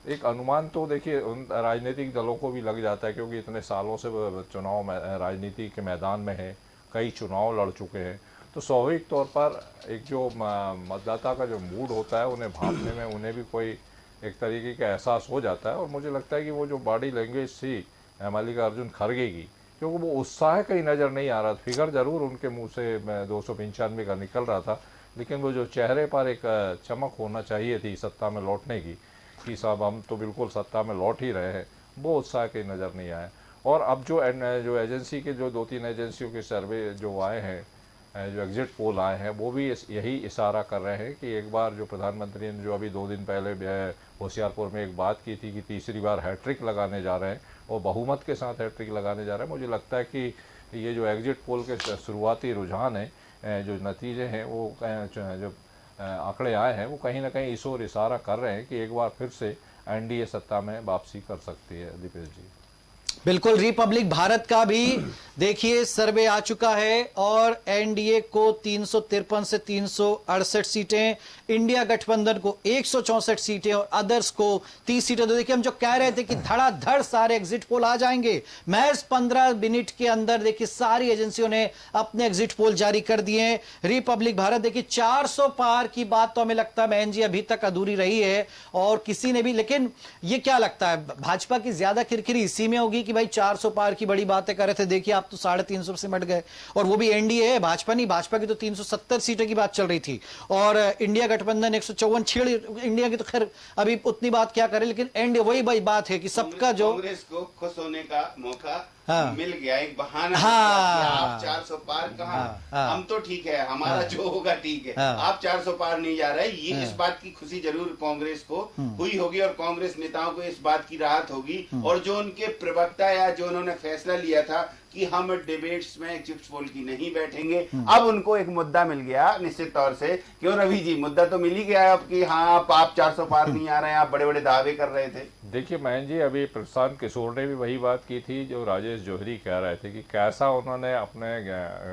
एक अनुमान तो देखिए उन राजनीतिक दलों को भी लग जाता है, क्योंकि इतने सालों से चुनाव में राजनीति के मैदान में है, कई चुनाव लड़ चुके हैं, तो स्वाभाविक तौर पर एक जो मतदाता का जो मूड होता है उन्हें भांपने में उन्हें भी कोई एक तरीके का एहसास हो जाता है। और मुझे लगता है कि वो जो बॉडी लैंग्वेज थी मल्लिकार्जुन खड़गे की, क्योंकि वो उत्साह कहीं नज़र नहीं आ रहा था, फिगर ज़रूर उनके मुंह से 295 का निकल रहा था, लेकिन वो जो चेहरे पर एक चमक होना चाहिए थी सत्ता में लौटने की, कि साहब हम तो बिल्कुल सत्ता में लौट ही रहे हैं, वो उत्साह कहीं नज़र नहीं आया। और अब जो एजेंसी के जो 2-3 एजेंसियों के सर्वे जो आए हैं, जो एग्जिट पोल आए हैं, वो भी यही इशारा कर रहे हैं कि एक बार जो प्रधानमंत्री ने जो अभी 2 दिन पहले होशियारपुर में एक बात की थी कि तीसरी बार हैट्रिक लगाने जा रहे हैं और बहुमत के साथ हैट्रिक लगाने जा रहे हैं, मुझे लगता है कि ये जो एग्जिट पोल के शुरुआती रुझान है, जो नतीजे हैं, वो जो आंकड़े आए हैं, वो कहीं ना कहीं इस ओर इशारा कर रहे हैं कि एक बार फिर से एनडीए सत्ता में वापसी कर सकती है। दीपेश जी, बिल्कुल, रिपब्लिक भारत का भी देखिए सर्वे आ चुका है और एनडीए को 353 से 368 सीटें, इंडिया गठबंधन को 164 सीटें और अदर्स को 30 सीटें। तो देखिए हम जो कह रहे थे कि धड़ाधड़ सारे एग्जिट पोल आ जाएंगे, महज 15 मिनट के अंदर देखिए सारी एजेंसियों ने अपने एग्जिट पोल जारी कर दिए। रिपब्लिक भारत देखिए 400 पार की बात तो हमें लगता है बहन जी अभी तक अधूरी रही है और किसी ने भी, लेकिन ये क्या लगता है भाजपा की ज्यादा किरकिरी इसी में होगी कि भाई 400 पार की बड़ी बातें कर रहे थे, देखिए आप तो 350 से मट गए, और वो भी एनडीए है, भाजपा नहीं, भाजपा की तो 370 सीटें की बात चल रही थी और इंडिया गठबंधन 154 छेड़, इंडिया की तो खैर अभी उतनी बात क्या करे, लेकिन एनडीए वही बात है कि सबका जो कांग्रेस को खुश होने का मौका मिल गया, एक बहाना हाँ, आप 400 पार कहाँ, हम तो ठीक है, हमारा जो होगा ठीक है, हाँ, आप 400 पार नहीं जा रहे, ये इस बात की खुशी जरूर कांग्रेस को हुई होगी और कांग्रेस नेताओं को इस बात की राहत होगी। और जो उनके प्रवक्ता या जो उन्होंने फैसला लिया था कि हम डिबेट्स में एग्जिट पोल की नहीं बैठेंगे, अब उनको एक मुद्दा मिल गया निश्चित तौर से। क्यों रवि जी, मुद्दा तो मिल ही गया अब कि हाँ आप 400 पार नहीं आ रहे हैं, आप बड़े बड़े दावे कर रहे थे। देखिए महन जी, अभी प्रशांत किशोर ने भी वही बात की थी जो राजेश जौहरी कह रहे थे कि कैसा उन्होंने अपने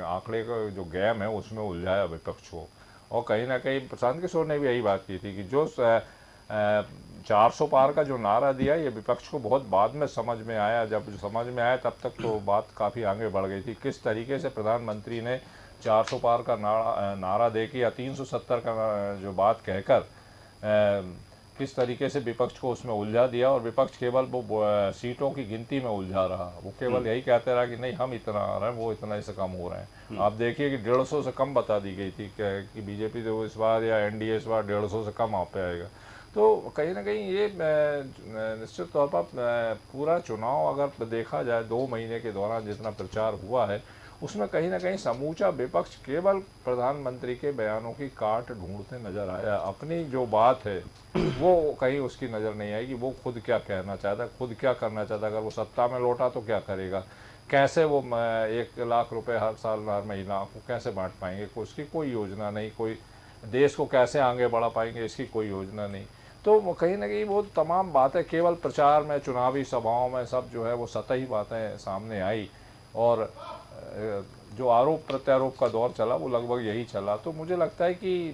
आंकड़े का जो गेम है उसमें उलझाया विपक्ष को, और कहीं ना कहीं प्रशांत किशोर ने भी यही बात की थी कि जो 400 पार का जो नारा दिया ये विपक्ष को बहुत बाद में समझ में आया, जब समझ में आया तब तक तो बात काफ़ी आगे बढ़ गई थी। किस तरीके से प्रधानमंत्री ने 400 पार का नारा दे के या 370 का जो बात कहकर किस तरीके से विपक्ष को उसमें उलझा दिया, और विपक्ष केवल वो सीटों की गिनती में उलझा रहा, वो केवल यही कहते रहा कि नहीं हम इतना आ रहे हैं, वो इतना से कम हो रहे हैं। आप देखिए कि 150 से कम बता दी गई थी कि बीजेपी तो इस बार या एनडीए इस बार 150 से कम आप पे आएगा। तो कहीं ना कहीं ये निश्चित तौर पर पूरा चुनाव अगर देखा जाए 2 महीने के दौरान जितना प्रचार हुआ है उसमें कहीं ना कहीं समूचा विपक्ष केवल प्रधानमंत्री के बयानों की काट ढूंढते नजर आया। अपनी जो बात है वो कहीं उसकी नज़र नहीं आई कि वो खुद क्या कहना चाहता, खुद क्या करना चाहता, अगर वो सत्ता में लौटा तो क्या करेगा, कैसे वो 1 लाख रुपए हर साल हर महीना को कैसे बांट पाएंगे, उसकी कोई योजना नहीं, कोई देश को कैसे आगे बढ़ा पाएंगे इसकी कोई योजना नहीं। तो कहीं ना कहीं वो तमाम बातें केवल प्रचार में, चुनावी सभाओं में सब जो है वो सतही बातें सामने आई, और जो आरोप प्रत्यारोप का दौर चला वो लगभग यही चला। तो मुझे लगता है कि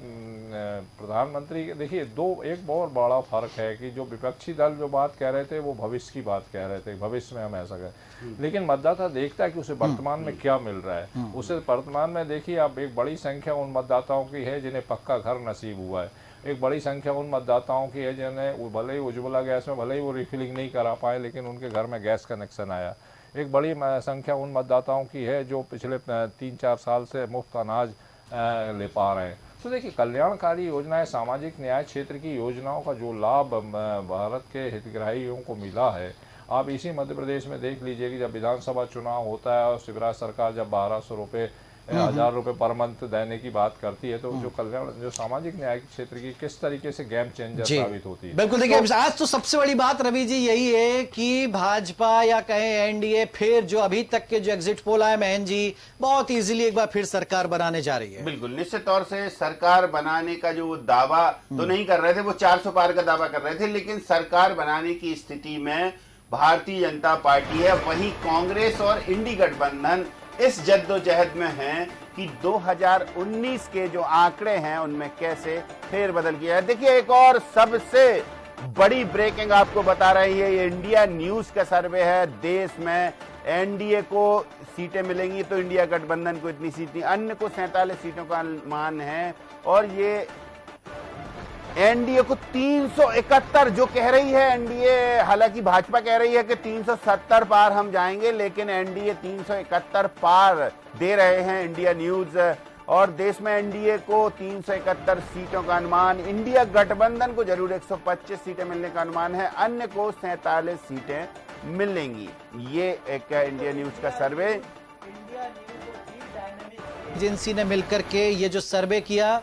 प्रधानमंत्री देखिए एक बहुत बड़ा फर्क है कि जो विपक्षी दल जो बात कह रहे थे वो भविष्य की बात कह रहे थे, भविष्य में हम ऐसा करें, लेकिन मतदाता देखता है कि उसे वर्तमान में क्या मिल रहा है। उसे वर्तमान में देखिए आप, एक बड़ी संख्या उन मतदाताओं की है जिन्हें पक्का घर नसीब हुआ है, एक बड़ी संख्या उन मतदाताओं की है जिन्हें भले ही उज्ज्वला गैस में भले ही वो रिफिलिंग नहीं करा पाए लेकिन उनके घर में गैस कनेक्शन आया, एक बड़ी संख्या उन मतदाताओं की है जो पिछले 3-4 साल से मुफ्त अनाज ले पा रहे हैं। तो देखिए कल्याणकारी योजनाएं, सामाजिक न्याय क्षेत्र की योजनाओं का जो लाभ भारत के हितग्राहियों को मिला है, आप इसी मध्य प्रदेश में देख लीजिए कि जब विधानसभा चुनाव होता है और शिवराज सरकार जब 1200 रुपये 1000 रुपये पर मंथ देने की बात करती है तो जो कल्याण जो सामाजिक न्याय क्षेत्र की किस तरीके से गेम चेंजर साबित होती है। बिल्कुल देखिए तो, आज तो सबसे बड़ी बात रवि जी यही है कि भाजपा या कहें एनडीए फिर जो अभी तक के जो एग्जिट पोल आए महन जी बहुत इजीली एक बार फिर सरकार बनाने जा रही है। बिल्कुल निश्चित तौर से सरकार बनाने का जो दावा तो नहीं कर रहे थे, वो 400 पार का दावा कर रहे थे, लेकिन सरकार बनाने की स्थिति में भारतीय जनता पार्टी है, वहीं कांग्रेस और इंडी गठबंधन इस जद्दोजहद में हैं कि 2019 के जो आंकड़े हैं उनमें कैसे फेरबदल किया है। देखिए, एक और सबसे बड़ी ब्रेकिंग आपको बता रही है, ये इंडिया न्यूज का सर्वे है। देश में एनडीए को सीटें मिलेंगी तो इंडिया गठबंधन को इतनी सीटें, अन्य को 47 सीटों का अनुमान है, और ये एनडीए को 371 जो कह रही है एनडीए, हालांकि भाजपा कह रही है कि 370 पार हम जाएंगे, लेकिन एनडीए 371 पार दे रहे हैं इंडिया न्यूज। और देश में एनडीए को 371 सीटों का अनुमान, इंडिया गठबंधन को जरूर 125 सीटें मिलने का अनुमान है, अन्य को 47 सीटें मिलेंगी। ये एक इंडिया न्यूज का सर्वे। एजेंसी ने मिलकर के ये जो सर्वे किया,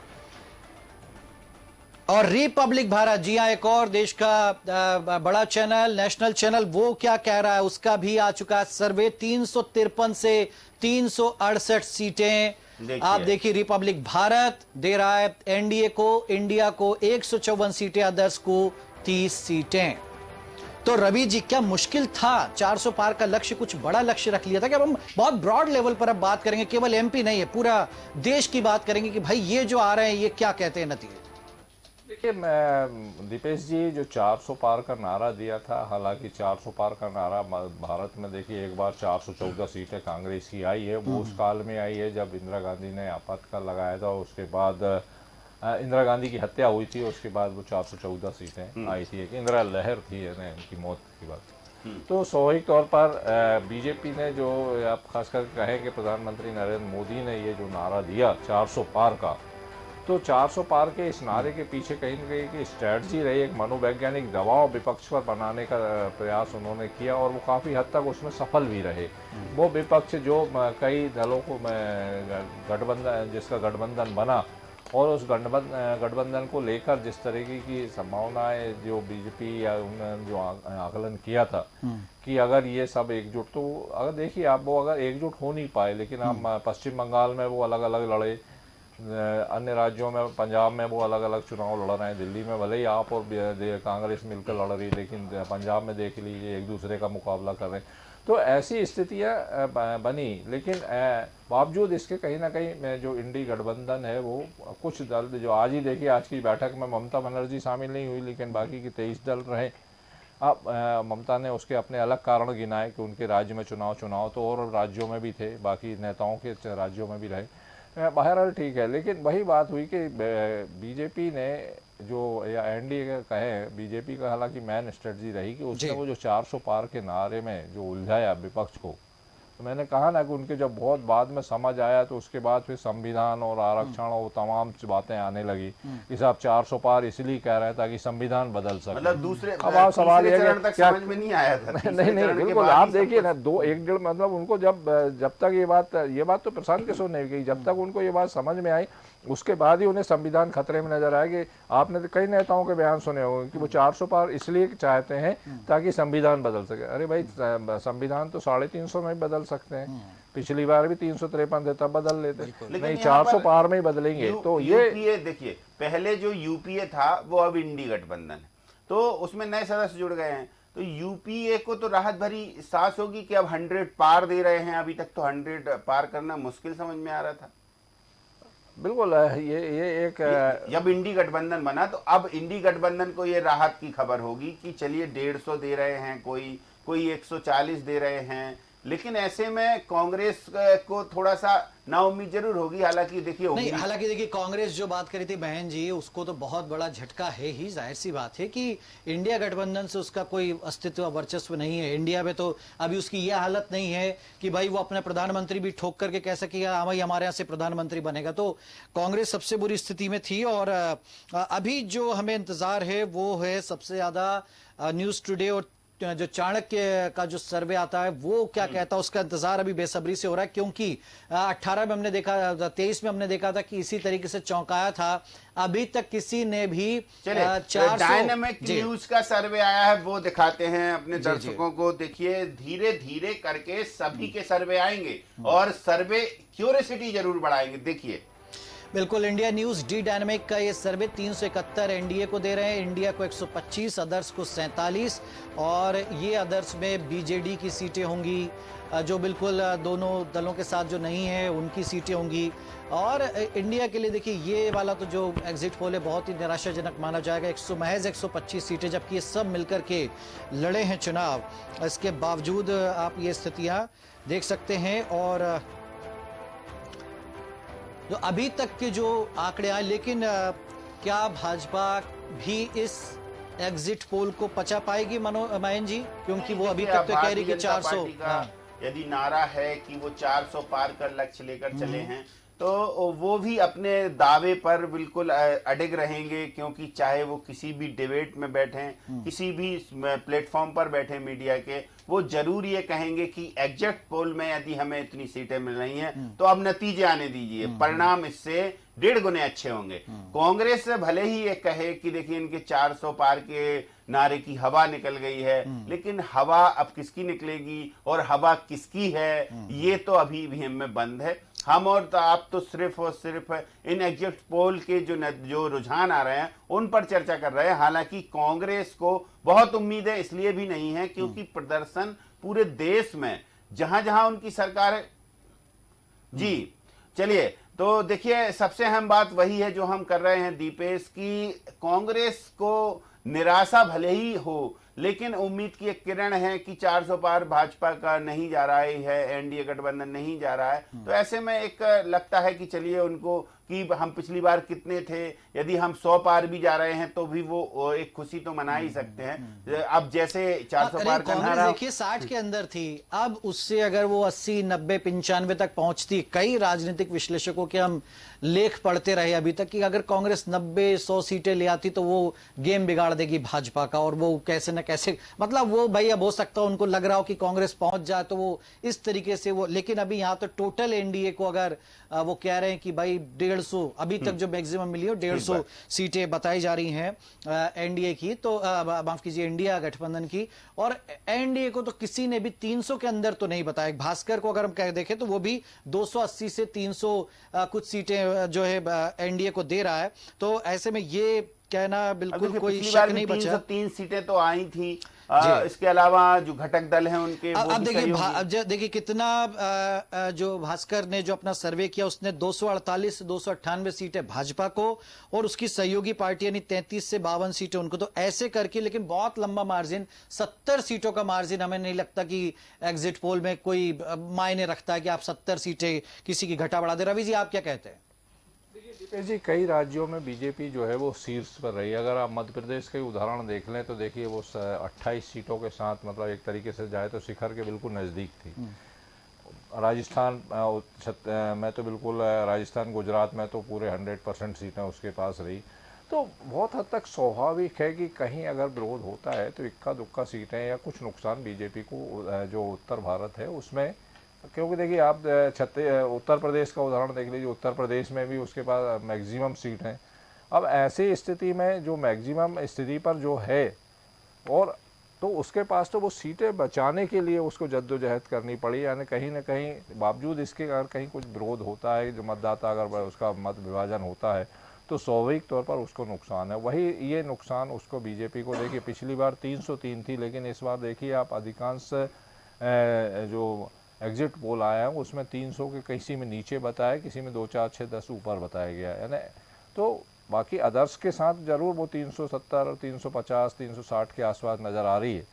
और रिपब्लिक भारत, जी हां, एक और देश का बड़ा चैनल, नेशनल चैनल, वो क्या कह रहा है, उसका भी आ चुका है सर्वे। 353 से 368 सीटें। आप देखिए, रिपब्लिक भारत दे रहा है एनडीए को, इंडिया को 154 सीटें, अदर्स को 30 सीटें। तो रवि जी, क्या मुश्किल था 400 पार का लक्ष्य? कुछ बड़ा लक्ष्य रख लिया था कि अब हम बहुत ब्रॉड लेवल पर अब बात करेंगे, केवल एमपी नहीं है, पूरा देश की बात करेंगे कि भाई ये जो आ रहे हैं ये क्या कहते हैं नतीजे? देखिए, मैं दीपेश जी, जो 400 पार का नारा दिया था, हालांकि 400 पार का नारा भारत में देखिए एक बार 414 सीटें कांग्रेस की आई है, वो उस काल में आई है जब इंदिरा गांधी ने आपातकाल लगाया था, उसके बाद इंदिरा गांधी की हत्या हुई थी, उसके बाद वो 414 सीटें आई थी। एक इंदिरा लहर थी उनकी मौत की बात। तो स्वाभाविक तौर पर बीजेपी ने, जो आप खासकर कहें कि प्रधानमंत्री नरेंद्र मोदी ने ये जो नारा दिया 400 पार का, तो 400 पार के इस नारे के पीछे कहीं न कहीं की स्ट्रैटेजी रही, एक मनोवैज्ञानिक दबाव विपक्ष पर बनाने का प्रयास उन्होंने किया, और वो काफ़ी हद तक उसमें सफल भी रहे। वो विपक्ष जो कई दलों को गठबंधन, जिसका गठबंधन बना, और उस गठबंधन को लेकर जिस तरीके की संभावनाएं जो बीजेपी या उन्होंने जो आकलन किया था कि अगर ये सब एकजुट, तो अगर देखिए आप, वो अगर एकजुट हो नहीं पाए, लेकिन आप पश्चिम बंगाल में वो अलग अलग लड़े, अन्य राज्यों में, पंजाब में वो अलग अलग चुनाव लड़ रहे हैं, दिल्ली में भले ही आप और कांग्रेस मिलकर लड़ रही, लेकिन पंजाब में देख लीजिए एक दूसरे का मुकाबला कर रहे हैं। तो ऐसी स्थितियां बनी, लेकिन बावजूद इसके कहीं ना कहीं जो इंडी गठबंधन है, वो कुछ दल, जो आज ही देखिए आज की बैठक में ममता बनर्जी शामिल नहीं हुई, लेकिन बाकी के 23 दल रहे। अब ममता ने उसके अपने अलग कारण गिनाए कि उनके राज्य में चुनाव तो और राज्यों में भी थे, बाकी नेताओं के राज्यों में भी रहे। बहरहाल ठीक है, लेकिन वही बात हुई कि बीजेपी ने जो, या एनडीए का कहें, बीजेपी का हालांकि मेन स्ट्रेटजी रही कि उसने वो जो 400 पार के नारे में जो उलझाया विपक्ष को, तो मैंने कहा ना कि उनके जब बहुत बाद में समझ आया, तो उसके बाद फिर संविधान और आरक्षण और तमाम बातें आने लगी कि साहब 400 पार इसलिए कह रहे हैं ताकि संविधान बदल सके। मतलब दूसरे, अब आप सवाल ये क्या समझ में नहीं आया था? नहीं, बिल्कुल, आप देखिए ना, 1.5 मतलब उनको जब तक ये बात तो प्रशांत किशोर ने कही, जब तक उनको ये बात समझ में आई, उसके बाद ही उन्हें संविधान खतरे में नजर आया। कि आपने तो कई नेताओं के बयान सुने होंगे कि वो 400 पार इसलिए चाहते हैं ताकि संविधान बदल सके। अरे भाई, संविधान तो 350 में बदल सकते हैं, पिछली बार भी 353 थे, तब बदल लेते, नहीं 400 पार में ही बदलेंगे। तो ये देखिए, पहले जो यूपीए था वो अब इंडी गठबंधन है, तो उसमें नए सदस्य जुड़ गए हैं, तो यूपीए को तो राहत भरी सांस होगी कि अब 100 पार दे रहे हैं। अभी तक तो 100 पार करना मुश्किल समझ में आ रहा था। बिल्कुल, ये एक, जब इंडी गठबंधन बना, तो अब इंडी गठबंधन को ये राहत की खबर होगी कि चलिए 150 दे रहे हैं, कोई 140 दे रहे हैं, लेकिन ऐसे में कांग्रेस को थोड़ा सा नाउम्मीद जरूर होगी। हालांकि देखिए कांग्रेस जो बात करी थी बहन जी, उसको तो बहुत बड़ा झटका है ही, जाहिर सी बात है कि इंडिया गठबंधन से उसका कोई अस्तित्व, वर्चस्व नहीं है इंडिया में। तो अभी उसकी यह हालत नहीं है कि भाई वो अपने प्रधानमंत्री भी ठोक करके कह सके भाई हमारे यहाँ से प्रधानमंत्री बनेगा। तो कांग्रेस सबसे बुरी स्थिति में थी, और अभी जो हमें इंतजार है वो है सबसे ज्यादा न्यूज टुडे और जो चाणक्य का जो सर्वे आता है वो क्या कहता है, उसका इंतजार अभी बेसब्री से हो रहा है, क्योंकि 18 में हमने देखा, 23 में हमने देखा था कि इसी तरीके से चौंकाया था। अभी तक किसी ने भी डायनामिक न्यूज का सर्वे आया है, वो दिखाते हैं अपने दर्शकों को। देखिए, धीरे धीरे करके सभी के सर्वे आएंगे और सर्वे क्यूरियोसिटी जरूर बढ़ाएंगे। देखिए, बिल्कुल, इंडिया न्यूज डी डायनामिक का ये सर्वे 371 एनडीए को दे रहे हैं, इंडिया को 125, अदर्स को 47, और ये अदर्स में बीजेडी की सीटें होंगी, जो बिल्कुल दोनों दलों के साथ जो नहीं है उनकी सीटें होंगी। और इंडिया के लिए देखिए ये वाला तो जो एग्जिट पोल है बहुत ही निराशाजनक माना जाएगा, महज 125 सीटें, जबकि ये सब मिलकर के लड़े हैं चुनाव। इसके बावजूद आप ये स्थितियां देख सकते हैं। और जो अभी तक के जो आंकड़े आए, लेकिन क्या भाजपा भी इस एग्जिट पोल को पचा पाएगी मायन जी? क्योंकि वो अभी तक तो कह रही कि 400, यदि नारा है कि वो 400 पार कर लक्ष्य लेकर चले हैं, तो वो भी अपने दावे पर बिल्कुल अडिग रहेंगे, क्योंकि चाहे वो किसी भी डिबेट में बैठे, किसी भी प्लेटफॉर्म पर बैठे मीडिया के, वो जरूर ये कहेंगे कि एग्जिट पोल में यदि हमें इतनी सीटें मिल रही हैं तो अब नतीजे आने दीजिए, परिणाम इससे 1.5 गुने अच्छे होंगे। कांग्रेस से भले ही ये कहे कि देखिए इनके 400 पार के नारे की हवा निकल गई है, लेकिन हवा अब किसकी निकलेगी और हवा किसकी है, ये तो अभी भी हमें बंद है। हम और तो आप तो सिर्फ और सिर्फ इन एग्जिट पोल के जो रुझान आ रहे हैं उन पर चर्चा कर रहे हैं। हालांकि कांग्रेस को बहुत उम्मीद है, इसलिए भी नहीं है क्योंकि प्रदर्शन पूरे देश में जहां जहां उनकी सरकार है। जी चलिए, तो देखिए सबसे अहम बात वही है जो हम कर रहे हैं दीपेश, की कांग्रेस को निराशा भले ही हो, लेकिन उम्मीद की एक किरण है कि 400 पार भाजपा का नहीं जा रहा है, एनडीए गठबंधन नहीं जा रहा है। तो ऐसे में एक लगता है कि चलिए उनको कि हम पिछली बार कितने थे, यदि हम 100 पार भी जा रहे हैं तो भी वो एक खुशी तो मना ही सकते हैं। अब जैसे 400 पार का नारा देखिए 60 के अंदर थी, अब उससे अगर वो 80, 90, 95 तक पहुंचती, कई राजनीतिक विश्लेषकों के हम लेख पढ़ते रहे अभी तक कि अगर कांग्रेस 90-100 सीटें ले आती तो वो गेम बिगाड़ देगी भाजपा का, और वो कैसे न कैसे, मतलब वो भाई अब हो सकता है उनको लग रहा हो कि कांग्रेस पहुंच जाए तो वो इस तरीके से वो, लेकिन अभी यहां तो टोटल एनडीए को अगर वो कह रहे हैं कि भाई 150, अभी तक जो मैक्सिमम मिली हो 150 सीटें बताई जा रही हैं एनडीए की, तो माफ कीजिए इंडिया गठबंधन की, और एनडीए को तो किसी ने भी 300 के अंदर तो नहीं बताया। भास्कर को अगर हम कह देखें तो वो भी 280 से 300 कुछ सीटें जो है एनडीए को दे रहा है। तो ऐसे में ये कहना बिल्कुल कोई शक नहीं बचा। 303 सीटें तो आई थी, इसके अलावा जो घटक दल हैं उनके अब देखिए कितना जो भास्कर ने जो अपना सर्वे किया उसने 248 से 298 सीटें भाजपा को, और उसकी सहयोगी पार्टी यानी 33 से 52 सीटें उनको। तो ऐसे करके, लेकिन बहुत लंबा मार्जिन, 70 सीटों का मार्जिन, हमें नहीं लगता कि एग्जिट पोल में कोई मायने रखता है कि आप 70 सीटें किसी की घटा बढ़ा दे। रवि जी आप क्या कहते हैं? जी कई राज्यों में बीजेपी जो है वो शीर्ष पर रही। अगर आप मध्य प्रदेश के उदाहरण देख लें तो देखिए वो 28 सीटों के साथ, मतलब एक तरीके से जाए तो शिखर के बिल्कुल नज़दीक थी। राजस्थान में तो बिल्कुल, राजस्थान गुजरात में तो पूरे 100% सीटें उसके पास रही। तो बहुत हद तक स्वाभाविक है कि कहीं अगर विरोध होता है तो इक्का दुक्का सीटें या कुछ नुकसान बीजेपी को, जो उत्तर भारत है उसमें, क्योंकि देखिए आप उत्तर प्रदेश का उदाहरण देख लीजिए, उत्तर प्रदेश में भी उसके पास मैक्सिमम सीट हैं। अब ऐसी स्थिति में जो मैक्सिमम स्थिति पर जो है, और तो उसके पास तो वो सीटें बचाने के लिए उसको जद्दोजहद करनी पड़ी, यानी कहीं ना कहीं बावजूद इसके अगर कहीं कुछ विरोध होता है, जो मतदाता अगर उसका मत विभाजन होता है तो स्वाभाविक तौर पर उसको नुकसान है। वही ये नुकसान उसको बीजेपी को, देखिए पिछली बार 303 थी, लेकिन इस बार देखिए आप अधिकांश जो एग्जिट पोल आया है उसमें 300 के किसी में नीचे बताया, किसी में 2, 4, 6, 10 ऊपर बताया गया है ना। तो बाकी अदर्स के साथ ज़रूर वो 370 और 350, 360 के आसपास नज़र आ रही है,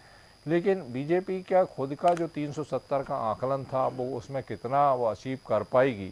लेकिन बीजेपी क्या खुद का जो 370 का आकलन था वो उसमें कितना वो अचीव कर पाएगी,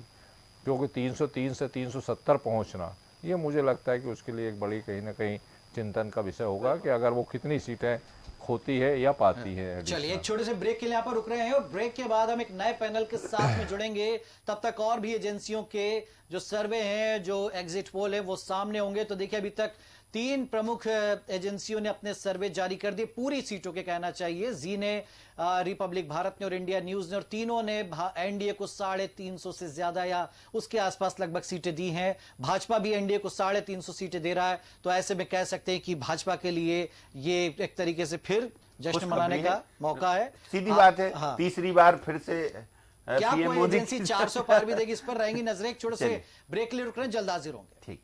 क्योंकि 303 से 370 पहुंचना, ये मुझे लगता है कि उसके लिए एक बड़ी कहीं ना कहीं चिंतन का विषय होगा कि अगर वो कितनी सीटें खोती है या पाती है। चलिए एक छोटे से ब्रेक के लिए यहाँ पर रुक रहे हैं, और ब्रेक के बाद हम एक नए पैनल के साथ में जुड़ेंगे। तब तक और भी एजेंसियों के जो सर्वे हैं, जो एग्जिट पोल है, वो सामने होंगे। तो देखिए अभी तक 3 प्रमुख एजेंसियों ने अपने सर्वे जारी कर दिए, पूरी सीटों के कहना चाहिए। जी ने, रिपब्लिक भारत ने और इंडिया न्यूज ने, और तीनों ने एनडीए को 350 से ज्यादा या उसके आसपास लगभग सीटें दी हैं। भाजपा भी एनडीए को 350 सीटें दे रहा है। तो ऐसे में कह सकते हैं कि भाजपा के लिए ये एक तरीके से फिर जश्न मनाने का मौका है। सीधी बात है, तीसरी बार फिर से क्या पीएम कोई मोदी एजेंसी 400 पार भी देगी, इस पर रहेंगी नजरें। एक छोटे से चलिए। ब्रेक ले रुक रहे हैं, जल्द हाजिर होंगे। ठीक।